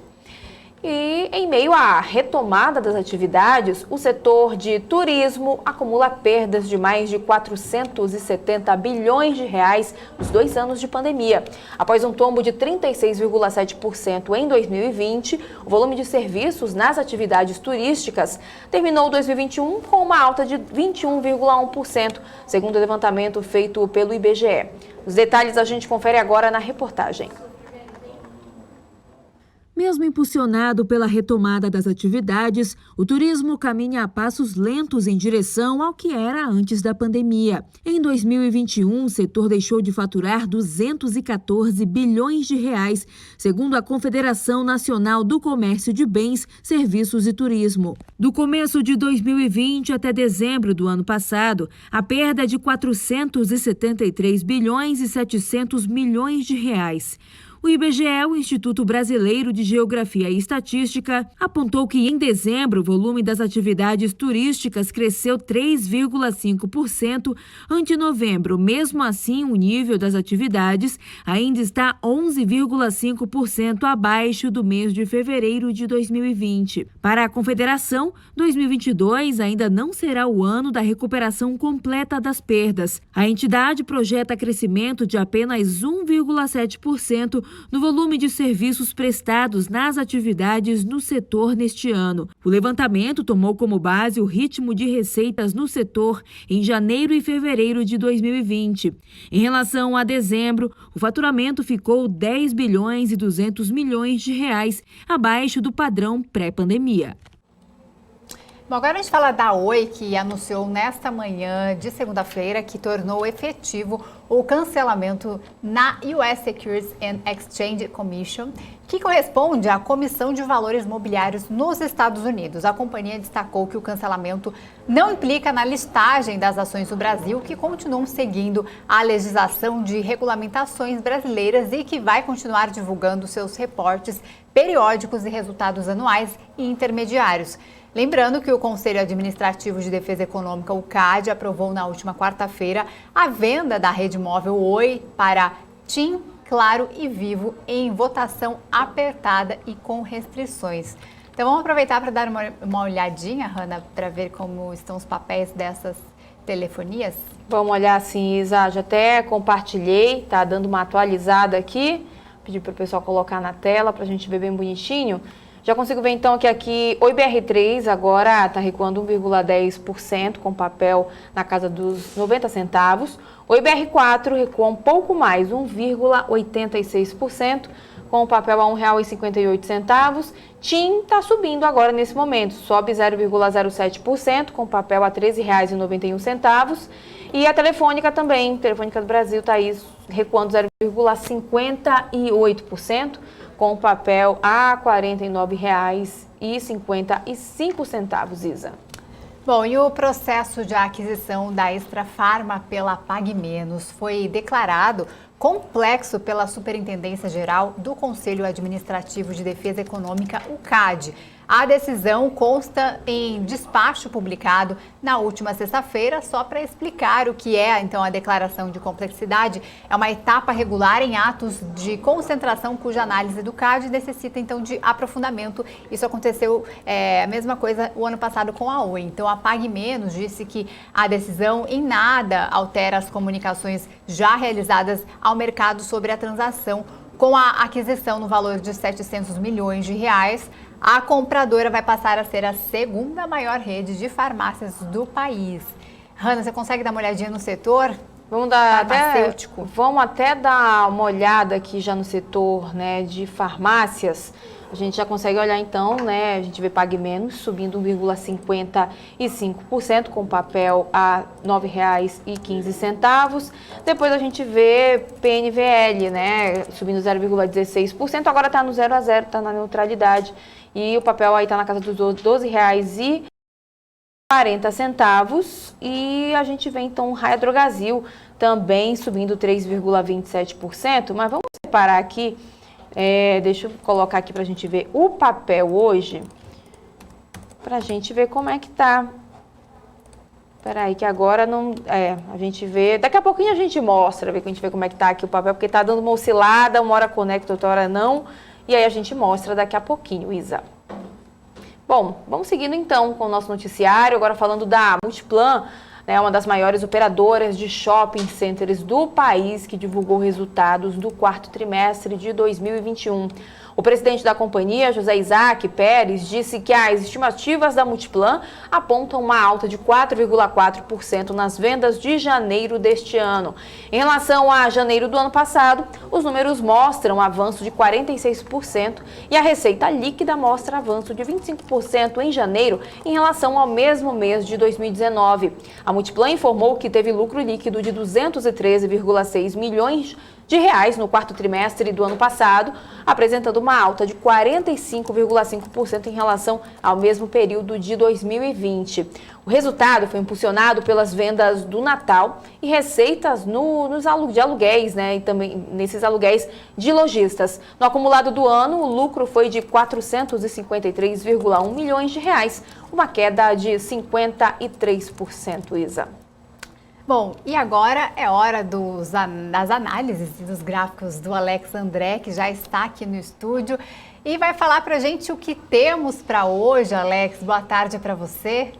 E em meio à retomada das atividades, o setor de turismo acumula perdas de mais de 470 bilhões de reais nos 2 anos de pandemia. Após um tombo de 36,7% em 2020, o volume de serviços nas atividades turísticas terminou 2021 com uma alta de 21,1%, segundo o levantamento feito pelo IBGE. Os detalhes a gente confere agora na reportagem. Mesmo impulsionado pela retomada das atividades, o turismo caminha a passos lentos em direção ao que era antes da pandemia. Em 2021, o setor deixou de faturar 214 bilhões de reais, segundo a Confederação Nacional do Comércio de Bens, Serviços e Turismo. Do começo de 2020 até dezembro do ano passado, a perda é de 473 bilhões e 700 milhões de reais. O IBGE, o Instituto Brasileiro de Geografia e Estatística, apontou que em dezembro o volume das atividades turísticas cresceu 3,5% ante novembro. Mesmo assim, o nível das atividades ainda está 11,5% abaixo do mês de fevereiro de 2020. Para a Confederação, 2022 ainda não será o ano da recuperação completa das perdas. A entidade projeta crescimento de apenas 1,7% no volume de serviços prestados nas atividades no setor neste ano. O levantamento tomou como base o ritmo de receitas no setor em janeiro e fevereiro de 2020. Em relação a dezembro, o faturamento ficou 10 bilhões e 200 milhões de reais, abaixo do padrão pré-pandemia. Bom, agora a gente fala da Oi, que anunciou nesta manhã de segunda-feira que tornou efetivo o cancelamento na US Securities and Exchange Commission que corresponde à Comissão de Valores Mobiliários nos Estados Unidos. A companhia destacou que o cancelamento não implica na listagem das ações do Brasil, que continuam seguindo a legislação de regulamentações brasileiras e que vai continuar divulgando seus reportes periódicos e resultados anuais e intermediários. Lembrando que o Conselho Administrativo de Defesa Econômica, o CAD, aprovou na última quarta-feira a venda da rede móvel Oi para TIM, Claro e Vivo em votação apertada e com restrições. Então vamos aproveitar para dar uma olhadinha, Hanna, para ver como estão os papéis dessas telefonias? Vamos olhar sim, Isa, já até compartilhei, tá dando uma atualizada aqui, pedi para o pessoal colocar na tela para a gente ver bem bonitinho. Já consigo ver então que aqui Oi BR3 agora está recuando 1,10% com papel na casa dos 90 centavos. Oi BR4 recua um pouco mais, 1,86%, com o papel a R$ 1,58. TIM está subindo agora nesse momento, sobe 0,07%, com o papel a R$ 13,91. E a Telefônica também, Telefônica do Brasil está aí recuando 0,58%, com o papel a R$ 49,55, Isa. Bom, e o processo de aquisição da Extrafarma pela PagMenos foi declarado complexo pela Superintendência Geral do Conselho Administrativo de Defesa Econômica, o CAD. A decisão consta em despacho publicado na última sexta-feira. Só para explicar o que é, então, a declaração de complexidade, é uma etapa regular em atos de concentração cuja análise do CAD necessita, então, de aprofundamento. Isso aconteceu, a mesma coisa, o ano passado com a Oi. Então, a PagMenos disse que a decisão em nada altera as comunicações já realizadas ao mercado sobre a transação. Com a aquisição no valor de 700 milhões de reais, a compradora vai passar a ser a segunda maior rede de farmácias do país. Hanna, você consegue dar uma olhadinha no setor? Vamos dar farmacêutico? Vamos até dar uma olhada aqui já no setor, né, de farmácias. A gente já consegue olhar então, né, a gente vê PagMenos subindo 1,55%, com papel a R$ 9,15. Depois a gente vê PNVL, né, subindo 0,16%, agora está no 0 a 0, está na neutralidade. E o papel aí está na casa dos R$ 12,40. E a gente vê então o Raia Drogasil também subindo 3,27%. Mas vamos separar aqui, deixa eu colocar aqui para a gente ver o papel hoje, para a gente ver como é que tá. Espera aí que agora não... a gente vê... Daqui a pouquinho a gente mostra, a gente vê como é que tá aqui o papel, porque tá dando uma oscilada, uma hora conecta, outra hora não. E aí a gente mostra daqui a pouquinho, Isa. Bom, vamos seguindo então com o nosso noticiário, agora falando da Multiplan, né, uma das maiores operadoras de shopping centers do país, que divulgou resultados do quarto trimestre de 2021. O presidente da companhia, José Isaac Pérez, disse que as estimativas da Multiplan apontam uma alta de 4,4% nas vendas de janeiro deste ano. Em relação a janeiro do ano passado, os números mostram avanço de 46% e a receita líquida mostra avanço de 25% em janeiro em relação ao mesmo mês de 2019. A Multiplan informou que teve lucro líquido de 213,6 milhões de reais no quarto trimestre do ano passado, apresentando uma alta de 45,5% em relação ao mesmo período de 2020. O resultado foi impulsionado pelas vendas do Natal e receitas de aluguéis, né, e também nesses aluguéis de lojistas. No acumulado do ano, o lucro foi de 453,1 milhões de reais, uma queda de 53%, Isa. Bom, e agora é hora das análises e dos gráficos do Alex André, que já está aqui no estúdio e vai falar para a gente o que temos para hoje. Alex, boa tarde para você.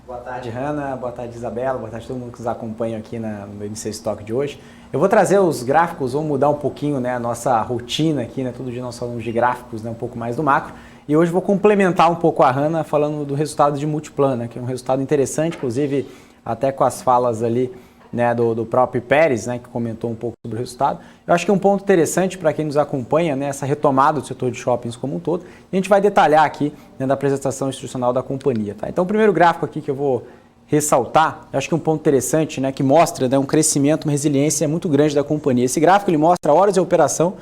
Boa tarde, Hanna. Boa tarde, Isabela. Boa tarde a todo mundo que nos acompanha aqui no MC Stock de hoje. Eu vou trazer os gráficos, vamos mudar um pouquinho, né, a nossa rotina aqui, né? Todo dia nós falamos de gráficos, né, um pouco mais do macro. E hoje vou complementar um pouco a Hanna falando do resultado de Multiplan, né, que é um resultado interessante, inclusive até com as falas ali, né, do próprio Pérez, né, que comentou um pouco sobre o resultado. Eu acho que é um ponto interessante para quem nos acompanha, né, essa retomada do setor de shoppings como um todo. A gente vai detalhar aqui, né, da apresentação institucional da companhia. Tá? Então, o primeiro gráfico aqui que eu vou ressaltar, eu acho que é um ponto interessante, né, que mostra, né, um crescimento, uma resiliência muito grande da companhia. Esse gráfico ele mostra horas de operação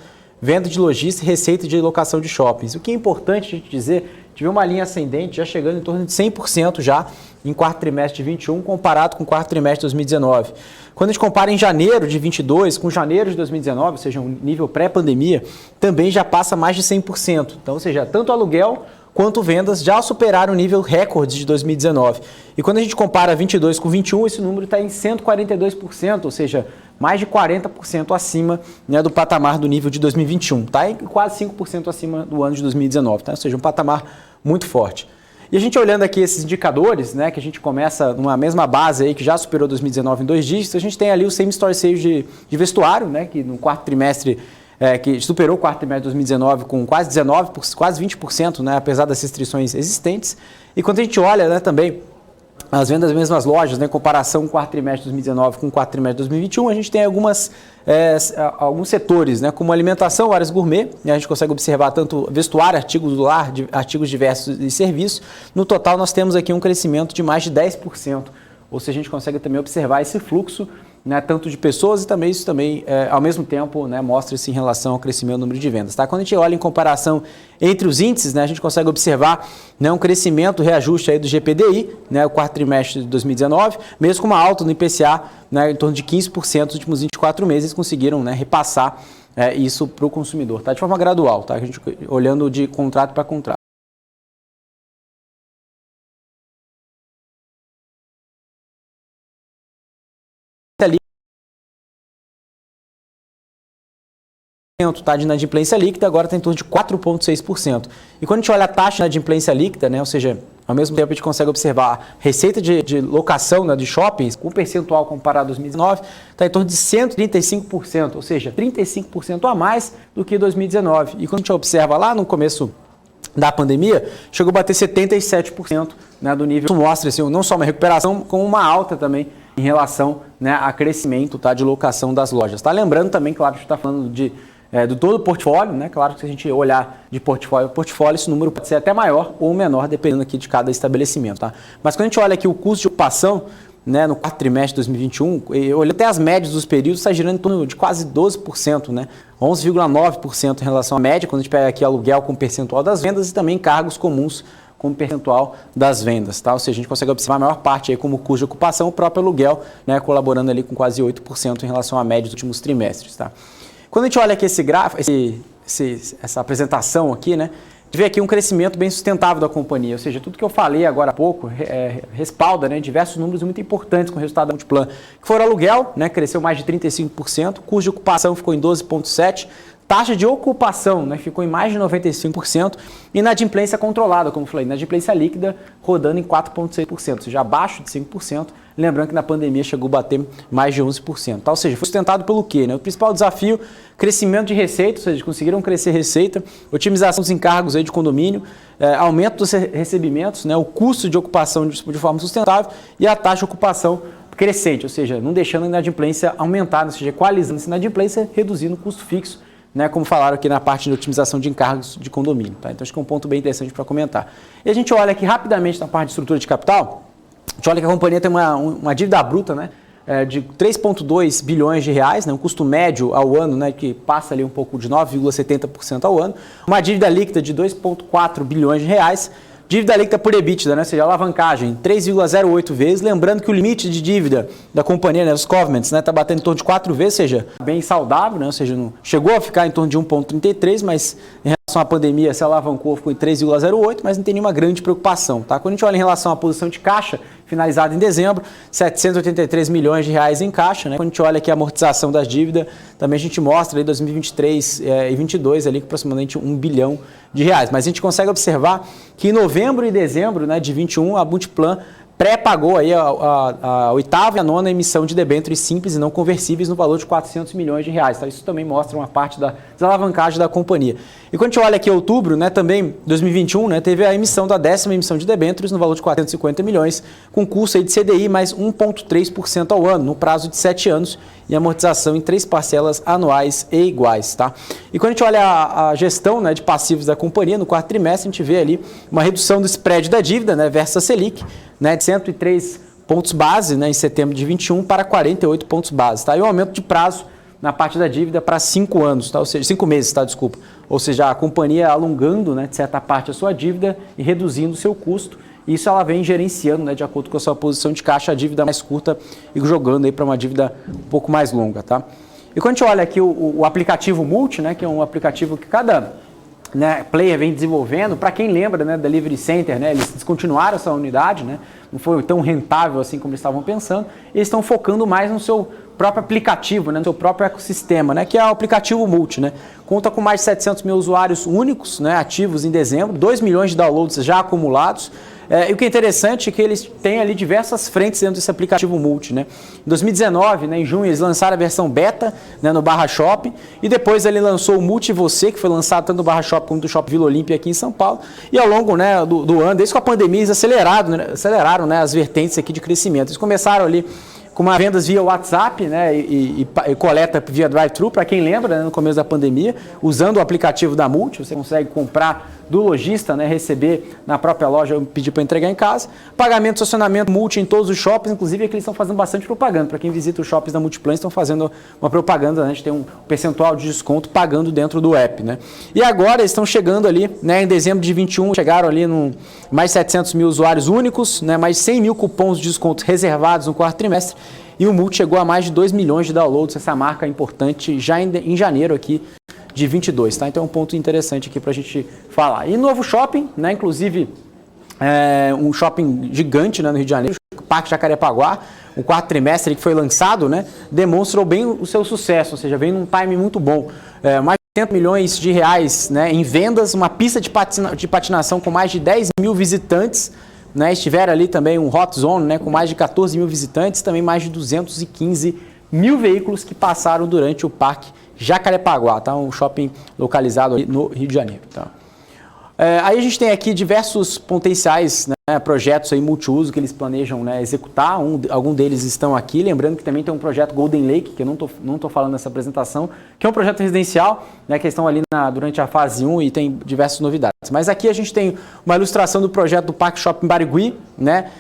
venda de logística e receita de locação de shoppings. O que é importante a gente dizer, tive uma linha ascendente já chegando em torno de 100% já em quarto trimestre de 21 comparado com o quarto trimestre de 2019. Quando a gente compara em janeiro de 22 com janeiro de 2019, ou seja, um nível pré-pandemia, também já passa mais de 100%. Então, ou seja, tanto aluguel quanto vendas já superaram o nível recorde de 2019. E quando a gente compara 22 com 21, esse número está em 142%, ou seja, mais de 40% acima, né, do patamar do nível de 2021. Está em quase 5% acima do ano de 2019, tá? Ou seja, um patamar muito forte. E a gente olhando aqui esses indicadores, né, que a gente começa numa mesma base aí que já superou 2019 em 2 dígitos, a gente tem ali o same store sales de vestuário, né, que no quarto trimestre que superou o quarto trimestre de 2019 com quase 20%, né, apesar das restrições existentes. E quando a gente olha, né, também as vendas das mesmas lojas, né, em comparação com o quarto trimestre de 2019 com o quarto trimestre de 2021, a gente tem alguns setores, né, como alimentação, áreas gourmet, né, a gente consegue observar tanto vestuário, artigos do lar, artigos diversos e serviços. No total, nós temos aqui um crescimento de mais de 10%, ou seja, a gente consegue também observar esse fluxo, né, tanto de pessoas e também isso também, ao mesmo tempo, né, mostra-se em relação ao crescimento do número de vendas. Tá? Quando a gente olha em comparação entre os índices, né, a gente consegue observar, né, um crescimento, reajuste aí do GPDI, né, o quarto trimestre de 2019, mesmo com uma alta no IPCA, né, em torno de 15% nos últimos 24 meses, conseguiram, né, repassar isso para o consumidor, tá? De forma gradual, tá? A gente olhando de contrato para contrato. Tá, de inadimplência líquida, agora está em torno de 4,6%. E quando a gente olha a taxa de inadimplência líquida, né, ou seja, ao mesmo tempo a gente consegue observar a receita de locação, né, de shoppings, com percentual comparado a 2019, está em torno de 135%, ou seja, 35% a mais do que 2019. E quando a gente observa lá no começo da pandemia, chegou a bater 77%, né, do nível. Isso mostra assim, não só uma recuperação, como uma alta também em relação, né, a crescimento, tá, de locação das lojas. Tá? Lembrando também, claro, que a gente está falando do todo o portfólio, né? Claro que se a gente olhar de portfólio a portfólio, esse número pode ser até maior ou menor, dependendo aqui de cada estabelecimento. Tá? Mas quando a gente olha aqui o custo de ocupação, né, no quarto trimestre de 2021, olhando até as médias dos períodos, está girando em torno de quase 12%, né? 11,9% em relação à média, quando a gente pega aqui aluguel com percentual das vendas e também cargos comuns como percentual das vendas. Tá? Ou seja, a gente consegue observar a maior parte aí como custo de ocupação, o próprio aluguel, né, colaborando ali com quase 8% em relação à média dos últimos trimestres. Tá? Quando a gente olha aqui esse gráfico, essa apresentação aqui, né, a gente vê aqui um crescimento bem sustentável da companhia, ou seja, tudo que eu falei agora há pouco respalda, né, diversos números muito importantes com o resultado da Multiplan, que foram aluguel, né, cresceu mais de 35%, custo de ocupação ficou em 12,7%, taxa de ocupação, né, ficou em mais de 95% e inadimplência controlada, como eu falei, inadimplência líquida rodando em 4,6%, ou seja, abaixo de 5%, lembrando que na pandemia chegou a bater mais de 11%. Tá? Ou seja, foi sustentado pelo quê? Né? O principal desafio, crescimento de receita, ou seja, conseguiram crescer receita, otimização dos encargos aí de condomínio, aumento dos recebimentos, né, o custo de ocupação de forma sustentável e a taxa de ocupação crescente, ou seja, não deixando a inadimplência aumentar, ou seja, equalizando essa inadimplência, reduzindo o custo fixo, né, como falaram aqui na parte de otimização de encargos de condomínio. Tá? Então, acho que é um ponto bem interessante para comentar. E a gente olha aqui rapidamente na parte de estrutura de capital, a gente olha que a companhia tem uma dívida bruta, né, de 3,2 bilhões de reais, né, um custo médio ao ano, né, que passa ali um pouco de 9,70% ao ano, uma dívida líquida de 2,4 bilhões de reais, dívida líquida por EBITDA, né, ou seja, alavancagem, 3,08 vezes. Lembrando que o limite de dívida da companhia, né, os covenants, está batendo em torno de 4 vezes, ou seja, bem saudável, né, ou seja, não chegou a ficar em torno de 1,33, mas em relação à pandemia se alavancou, ficou em 3,08, mas não tem nenhuma grande preocupação. Tá? Quando a gente olha em relação à posição de caixa, finalizada em dezembro, 783 milhões de reais em caixa. Né? Quando a gente olha aqui a amortização das dívidas, também a gente mostra aí 2023 e 2022 ali aproximadamente 1 bilhão de reais. Mas a gente consegue observar que em novembro e dezembro, né, de 21, a Multiplan pré-pagou aí a oitava e a nona emissão de debêntures simples e não conversíveis no valor de 400 milhões de reais. Tá? Isso também mostra uma parte da desalavancagem da companhia. E quando a gente olha aqui outubro, né, também 2021, né, teve a emissão da 10ª emissão de debêntures no valor de 450 milhões, com custo aí de CDI mais 1,3% ao ano, no prazo de 7 anos e amortização em 3 parcelas anuais e iguais. Tá? E quando a gente olha a gestão, né, de passivos da companhia, no quarto trimestre, a gente vê ali uma redução do spread da dívida, né, versus a Selic, né, de 103 pontos base, né, em setembro de 21 para 48 pontos base. Tá? E um aumento de prazo na parte da dívida para 5 anos, tá? Ou seja, 5 meses, tá? Desculpa. Ou seja, a companhia alongando, né, de certa parte a sua dívida e reduzindo o seu custo. Isso ela vem gerenciando, né, de acordo com a sua posição de caixa, a dívida mais curta e jogando aí para uma dívida um pouco mais longa, tá? E quando a gente olha aqui o aplicativo Multi, né, que é um aplicativo que cada, né, player vem desenvolvendo, para quem lembra, né, da Delivery Center, né, eles descontinuaram essa unidade, né, não foi tão rentável assim como eles estavam pensando, eles estão focando mais no seu próprio aplicativo, né, no seu próprio ecossistema, né, que é o aplicativo Multi, né, conta com mais de 700 mil usuários únicos, né, ativos em dezembro, 2 milhões de downloads já acumulados. E o que é interessante é que eles têm ali diversas frentes dentro desse aplicativo Multi, né? Em 2019, né, em junho, eles lançaram a versão beta, né, no Barra Shopping, e depois ele lançou o Multi Você, que foi lançado tanto no Barra Shopping como no Shopping Vila Olímpia aqui em São Paulo. E ao longo, né, do ano, desde com a pandemia, eles aceleraram, né, as vertentes aqui de crescimento. Eles começaram ali com uma vendas via WhatsApp, né, e coleta via drive-thru, para quem lembra, né, no começo da pandemia, usando o aplicativo da Multi, você consegue comprar do lojista, né, receber na própria loja, pedir para entregar em casa. Pagamento, estacionamento Multi em todos os shoppings, inclusive aqui eles estão fazendo bastante propaganda. Para quem visita os shoppings da Multiplan, estão fazendo uma propaganda, né, a gente tem um percentual de desconto pagando dentro do app, né. E agora eles estão chegando ali, né, em dezembro de 21, chegaram ali no mais 700 mil usuários únicos, né, mais 100 mil cupons de desconto reservados no quarto trimestre, e o Multi chegou a mais de 2 milhões de downloads, essa marca importante já em janeiro aqui de 22, tá? Então é um ponto interessante aqui para a gente falar. E novo shopping, né? Inclusive um shopping gigante, né, no Rio de Janeiro, o Parque Jacarepaguá, o quarto trimestre que foi lançado, né, demonstrou bem o seu sucesso, ou seja, vem num time muito bom. Mais de 80 milhões de reais, né, em vendas, uma pista de patinação com mais de 10 mil visitantes, né, estiveram ali também um Hot Zone, né, com mais de 14 mil visitantes, também mais de 215 mil veículos que passaram durante o Parque Jacarepaguá, tá? Um shopping localizado ali no Rio de Janeiro. Tá? Aí a gente tem aqui diversos potenciais, né, projetos aí multiuso que eles planejam, né, executar. Algum deles estão aqui. Lembrando que também tem um projeto Golden Lake, que eu não tô falando nessa apresentação, que é um projeto residencial, né, que estão ali durante a fase 1 e tem diversas novidades. Mas aqui a gente tem uma ilustração do projeto do Parque Shopping Barigui, né,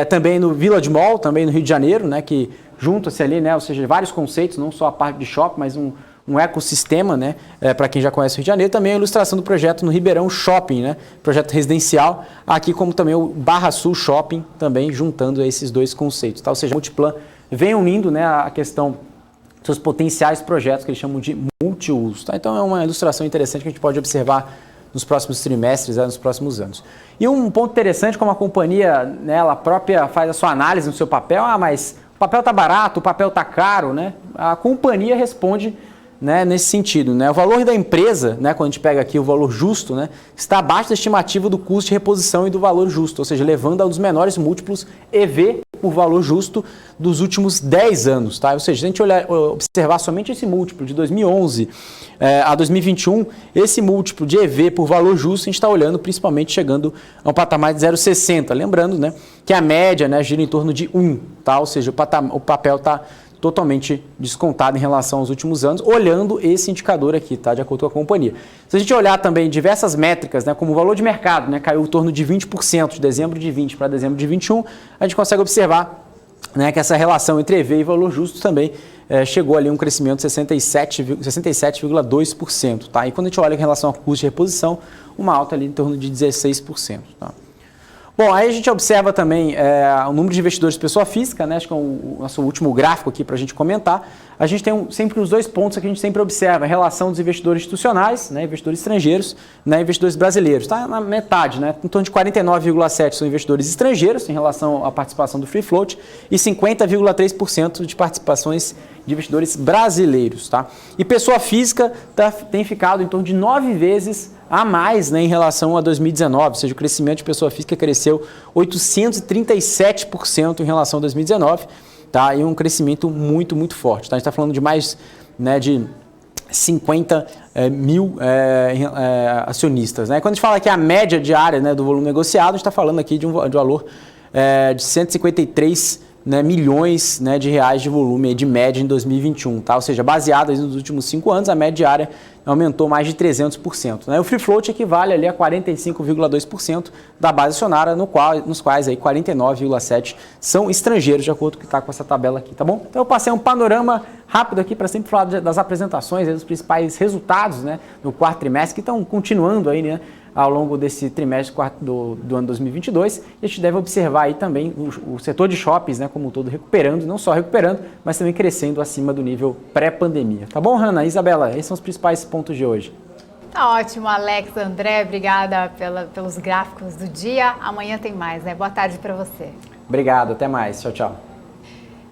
também no Village Mall, também no Rio de Janeiro, né, que junta-se ali, né, ou seja, vários conceitos, não só a parte de shopping, mas um ecossistema, né, para quem já conhece o Rio de Janeiro, também a ilustração do projeto no Ribeirão Shopping, né, projeto residencial, aqui como também o Barra Sul Shopping, também juntando esses dois conceitos, tá? Ou seja, a Multiplan vem unindo, né, a questão dos seus potenciais projetos que eles chamam de multiuso, tá? Então é uma ilustração interessante que a gente pode observar nos próximos trimestres, nos próximos anos. E um ponto interessante, como a companhia, né, ela própria faz a sua análise no seu papel, mas o papel está barato, o papel está caro, né? A companhia responde, né, nesse sentido, né? O valor da empresa, né, quando a gente pega aqui o valor justo, né, está abaixo da estimativa do custo de reposição e do valor justo, ou seja, levando a um dos menores múltiplos EV por valor justo dos últimos 10 anos. Tá? Ou seja, se a gente observar somente esse múltiplo de 2011 a 2021, esse múltiplo de EV por valor justo, a gente está olhando principalmente chegando a um patamar de 0,60. Lembrando, né, que a média, né, gira em torno de 1, tá? Ou seja, o papel está totalmente descontado em relação aos últimos anos, olhando esse indicador aqui, tá, de acordo com a companhia. Se a gente olhar também diversas métricas, né, como o valor de mercado, né, caiu em torno de 20% de dezembro de 20 para dezembro de 21, a gente consegue observar, né, que essa relação entre EV e valor justo também chegou ali a um crescimento de 67,2%. Tá? E quando a gente olha em relação ao custo de reposição, uma alta ali em torno de 16%. Tá? Bom, aí a gente observa também o número de investidores de pessoa física, né? Acho que é o nosso último gráfico aqui para a gente comentar. A gente tem sempre os dois pontos que a gente sempre observa, a relação dos investidores institucionais, né, investidores estrangeiros, né, investidores brasileiros. Está na metade, né? Em torno de 49,7% são investidores estrangeiros em relação à participação do Free Float e 50,3% de participações de investidores brasileiros. Tá? E pessoa física tem ficado em torno de 9 vezes a mais, né, em relação a 2019, ou seja, o crescimento de pessoa física cresceu 837% em relação a 2019, tá? E um crescimento muito, muito forte. Tá? A gente está falando de mais, né, de 50 mil acionistas. Né? Quando a gente fala que a média diária, né, do volume negociado, a gente está falando aqui de um valor de 153 né, milhões, né, de reais de volume de média em 2021, tá? Ou seja, baseado nos últimos 5 anos, a média diária aumentou mais de 300%. Né? O free float equivale ali a 45,2% da base acionária, nos quais aí 49,7% são estrangeiros, de acordo com o que está com essa tabela aqui, tá bom? Então eu passei um panorama rápido aqui para sempre falar das apresentações, dos principais resultados, né, no quarto trimestre, que estão continuando aí, né, ao longo desse trimestre do ano 2022. E a gente deve observar aí também o setor de shoppings, né, como um todo recuperando, não só recuperando, mas também crescendo acima do nível pré-pandemia. Tá bom, Hanna? Isabela, esses são os principais pontos de hoje. Tá ótimo, Alex, André, obrigada pelos gráficos do dia. Amanhã tem mais, né? Boa tarde para você. Obrigado, até mais. Tchau, tchau.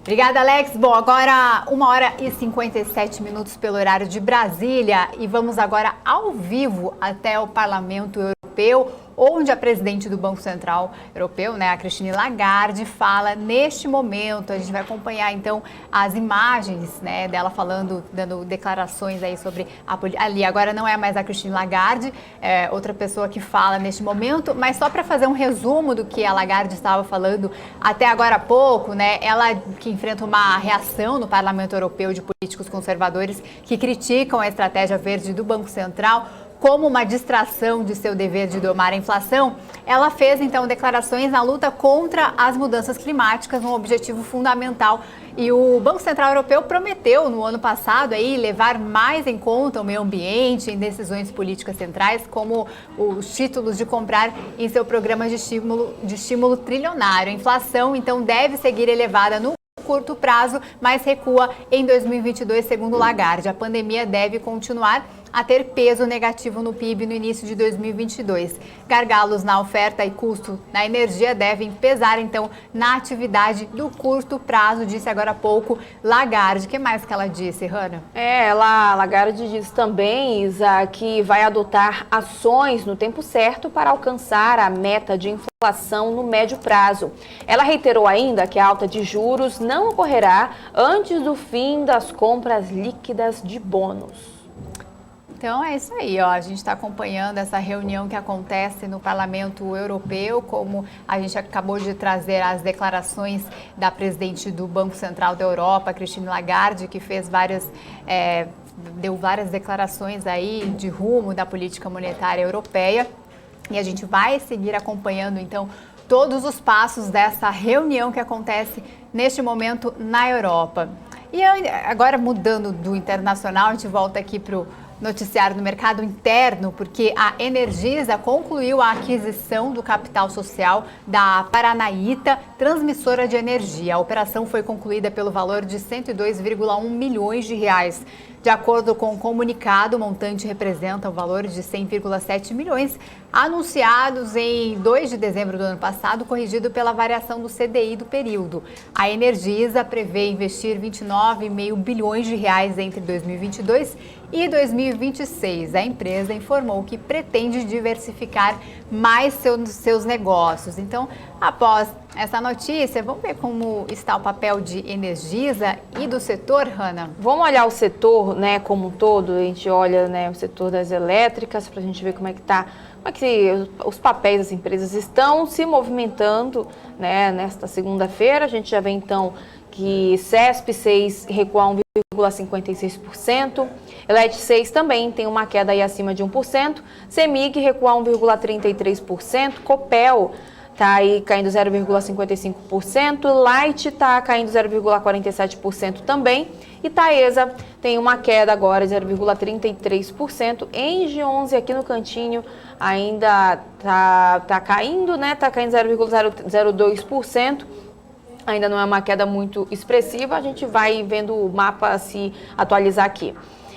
Obrigada, Alex. Bom, agora 1h57 pelo horário de Brasília e vamos agora ao vivo até o Parlamento Europeu, onde a presidente do Banco Central Europeu, né, a Christine Lagarde, fala neste momento. A gente vai acompanhar então as imagens, né, dela falando, dando declarações aí sobre ali. Agora não é mais a Christine Lagarde, é outra pessoa que fala neste momento, mas só para fazer um resumo do que a Lagarde estava falando até agora há pouco, né, ela que enfrenta uma reação no Parlamento Europeu de políticos conservadores que criticam a estratégia verde do Banco Central como uma distração de seu dever de domar a inflação. Ela fez, então, declarações na luta contra as mudanças climáticas, um objetivo fundamental. E o Banco Central Europeu prometeu, no ano passado, aí, levar mais em conta o meio ambiente em decisões políticas centrais, como os títulos de comprar em seu programa de estímulo trilionário. A inflação, então, deve seguir elevada no curto prazo, mas recua em 2022, segundo Lagarde. A pandemia deve continuar a ter peso negativo no PIB no início de 2022. Gargalos na oferta e custo na energia devem pesar, então, na atividade do curto prazo, disse agora há pouco Lagarde. O que mais que ela disse, Hanna? Lagarde disse também, Isa, que vai adotar ações no tempo certo para alcançar a meta de inflação no médio prazo. Ela reiterou ainda que a alta de juros não ocorrerá antes do fim das compras líquidas de bônus. Então é isso aí, ó. A gente está acompanhando essa reunião que acontece no Parlamento Europeu, como a gente acabou de trazer as declarações da presidente do Banco Central da Europa, Christine Lagarde, que fez deu várias declarações aí de rumo da política monetária europeia. E a gente vai seguir acompanhando, então, todos os passos dessa reunião que acontece neste momento na Europa. E agora, mudando do internacional, a gente volta aqui para o noticiário do mercado interno, porque a Energisa concluiu a aquisição do capital social da Paranaíta, transmissora de energia. A operação foi concluída pelo valor de 102,1 milhões de reais. De acordo com o comunicado, o montante representa o valor de 100,7 milhões anunciados em 2 de dezembro do ano passado, corrigido pela variação do CDI do período. A Energisa prevê investir 29,5 bilhões de reais entre 2022 e 2026. A empresa informou que pretende diversificar mais seus negócios. Então, após essa notícia, vamos ver como está o papel de Energisa e do setor, Hanna? Vamos olhar o setor, né, como um todo. A gente olha, né, o setor das elétricas para a gente ver como é que os papéis das empresas estão se movimentando, né, nesta segunda-feira. A gente já vê então que CESP 6 recua 1,56%, Elet 6 também tem uma queda aí acima de 1%, CEMIG recua 1,33%, Copel está aí caindo 0,55%, Light está caindo 0,47% também, e Taesa tem uma queda agora de 0,33%, Engie 11 aqui no cantinho ainda tá caindo, né? Tá caindo 0,02%. Ainda não é uma queda muito expressiva, a gente vai vendo o mapa se atualizar aqui.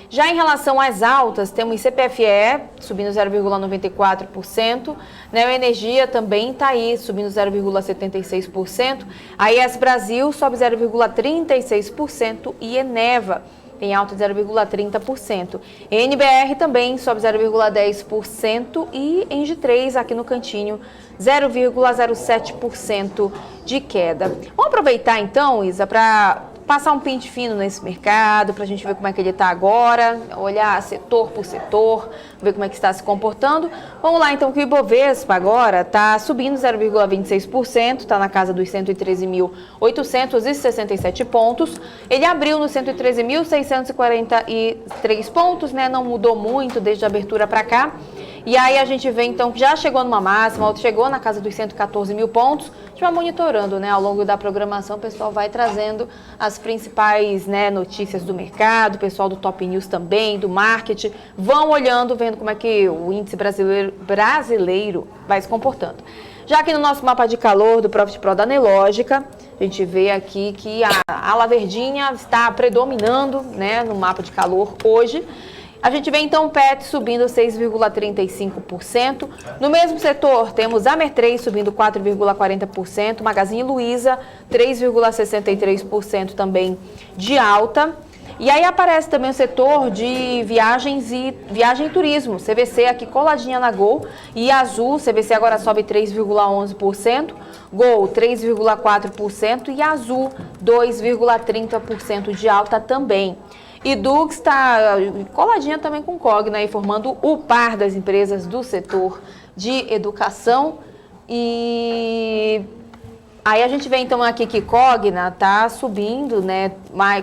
Já em relação às altas, temos CPFE subindo 0,94%, Neoenergia também está aí subindo 0,76%, a IES Brasil sobe 0,36% e Eneva tem alta de 0,30%. NBR também sobe 0,10% e Engie 3 aqui no cantinho 0,07% de queda. Vamos aproveitar então, Isa, para passar um pente fino nesse mercado, para a gente ver como é que ele está agora, olhar setor por setor, ver como é que está se comportando. Vamos lá, então, que o Ibovespa agora está subindo 0,26%, está na casa dos 113.867 pontos. Ele abriu nos 113.643 pontos, né? Não mudou muito desde a abertura para cá. E aí a gente vê, então, que já chegou numa máxima, chegou na casa dos 114 mil pontos. A gente vai monitorando, né? Ao longo da programação, o pessoal vai trazendo as principais, né, notícias do mercado, o pessoal do Top News também, do marketing, vão olhando, vendo como é que o índice brasileiro vai se comportando. Já aqui no nosso mapa de calor do Profit Pro da Nelogica, a gente vê aqui que a ala verdinha está predominando, né, no mapa de calor hoje. A gente vê então o PET subindo 6,35%. No mesmo setor, temos a Mer3 subindo 4,40%, Magazine Luiza 3,63% também de alta. E aí aparece também o setor de viagens e viagem e turismo, CVC aqui coladinha na Gol, e Azul, CVC agora sobe 3,11%, Gol 3,4% e Azul 2,30% de alta também. E Dux está coladinha também com Cogna, aí formando o par das empresas do setor de educação. E aí a gente vê então aqui que Cogna está subindo, né,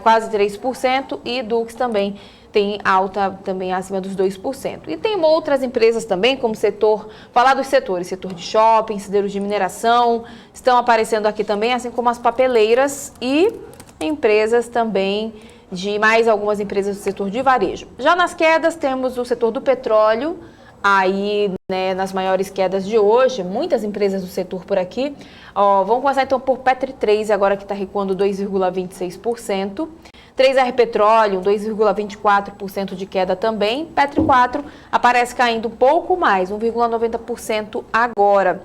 quase 3%, e Dux também tem alta também acima dos 2%. E tem outras empresas também, como setor, falar dos setores, setor de shopping, siderurgia de mineração, estão aparecendo aqui também, assim como as papeleiras e empresas também de mais algumas empresas do setor de varejo. Já nas quedas temos o setor do petróleo, aí, né, nas maiores quedas de hoje, muitas empresas do setor por aqui. Vamos começar então por Petri 3, agora que está recuando 2,26%. 3R Petróleo, 2,24% de queda também. Petri 4 aparece caindo um pouco mais, 1,90% agora.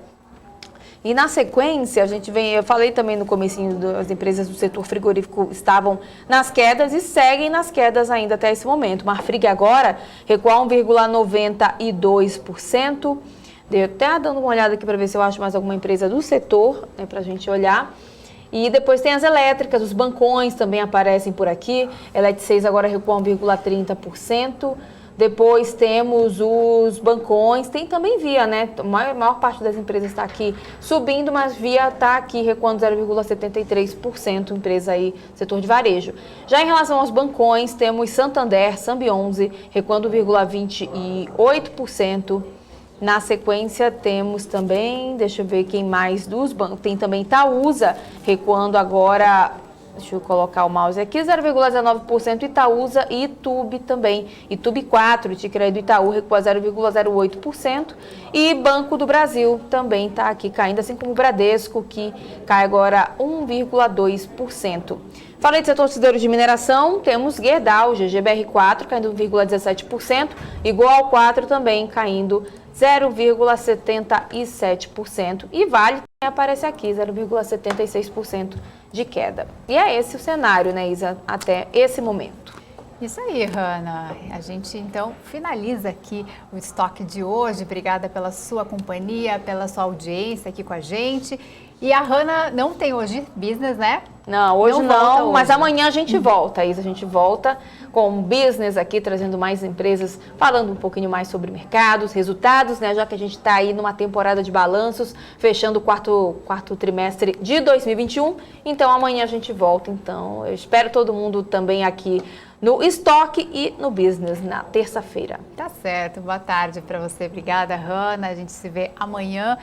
E na sequência, a gente vem, eu falei também no comecinho, das empresas do setor frigorífico estavam nas quedas e seguem nas quedas ainda até esse momento. Marfrig agora recua 1,92%. Eu até dando uma olhada aqui para ver se eu acho mais alguma empresa do setor, né, para a gente olhar. E depois tem as elétricas, os bancões também aparecem por aqui. Elet 6 agora recua 1,30%. Depois temos os bancões, tem também Via, né? A maior parte das empresas está aqui subindo, mas Via está aqui recuando 0,73%, empresa aí, setor de varejo. Já em relação aos bancões, temos Santander, Sambi11, recuando 1,28%. Na sequência temos também, deixa eu ver quem mais dos bancos, tem também Itaúsa, recuando agora... Deixa eu colocar o mouse aqui, 0,19%, Itaúsa e Itube também. Itube 4, o ticker aí do Itaú recua 0,08%. E Banco do Brasil também está aqui caindo, assim como o Bradesco, que cai agora 1,2%. Falei de setor de siderurgia de mineração, temos Gerdau, GGBR4 caindo 1,17%, igual 4 também caindo 0,77%. E Vale aparece aqui, 0,76% de queda. E é esse o cenário, né, Isa, até esse momento. Isso aí, Hanna. A gente, então, finaliza aqui o estoque de hoje. Obrigada pela sua companhia, pela sua audiência aqui com a gente. E a Hanna não tem hoje business, né? Não, hoje não, mas hoje. Amanhã a gente volta, Isa. A gente volta com o business aqui, trazendo mais empresas, falando um pouquinho mais sobre mercados, resultados, né? Já que a gente está aí numa temporada de balanços, fechando o quarto trimestre de 2021. Então, amanhã a gente volta. Então, eu espero todo mundo também aqui no estoque e no business na terça-feira. Tá certo. Boa tarde para você. Obrigada, Hanna. A gente se vê amanhã.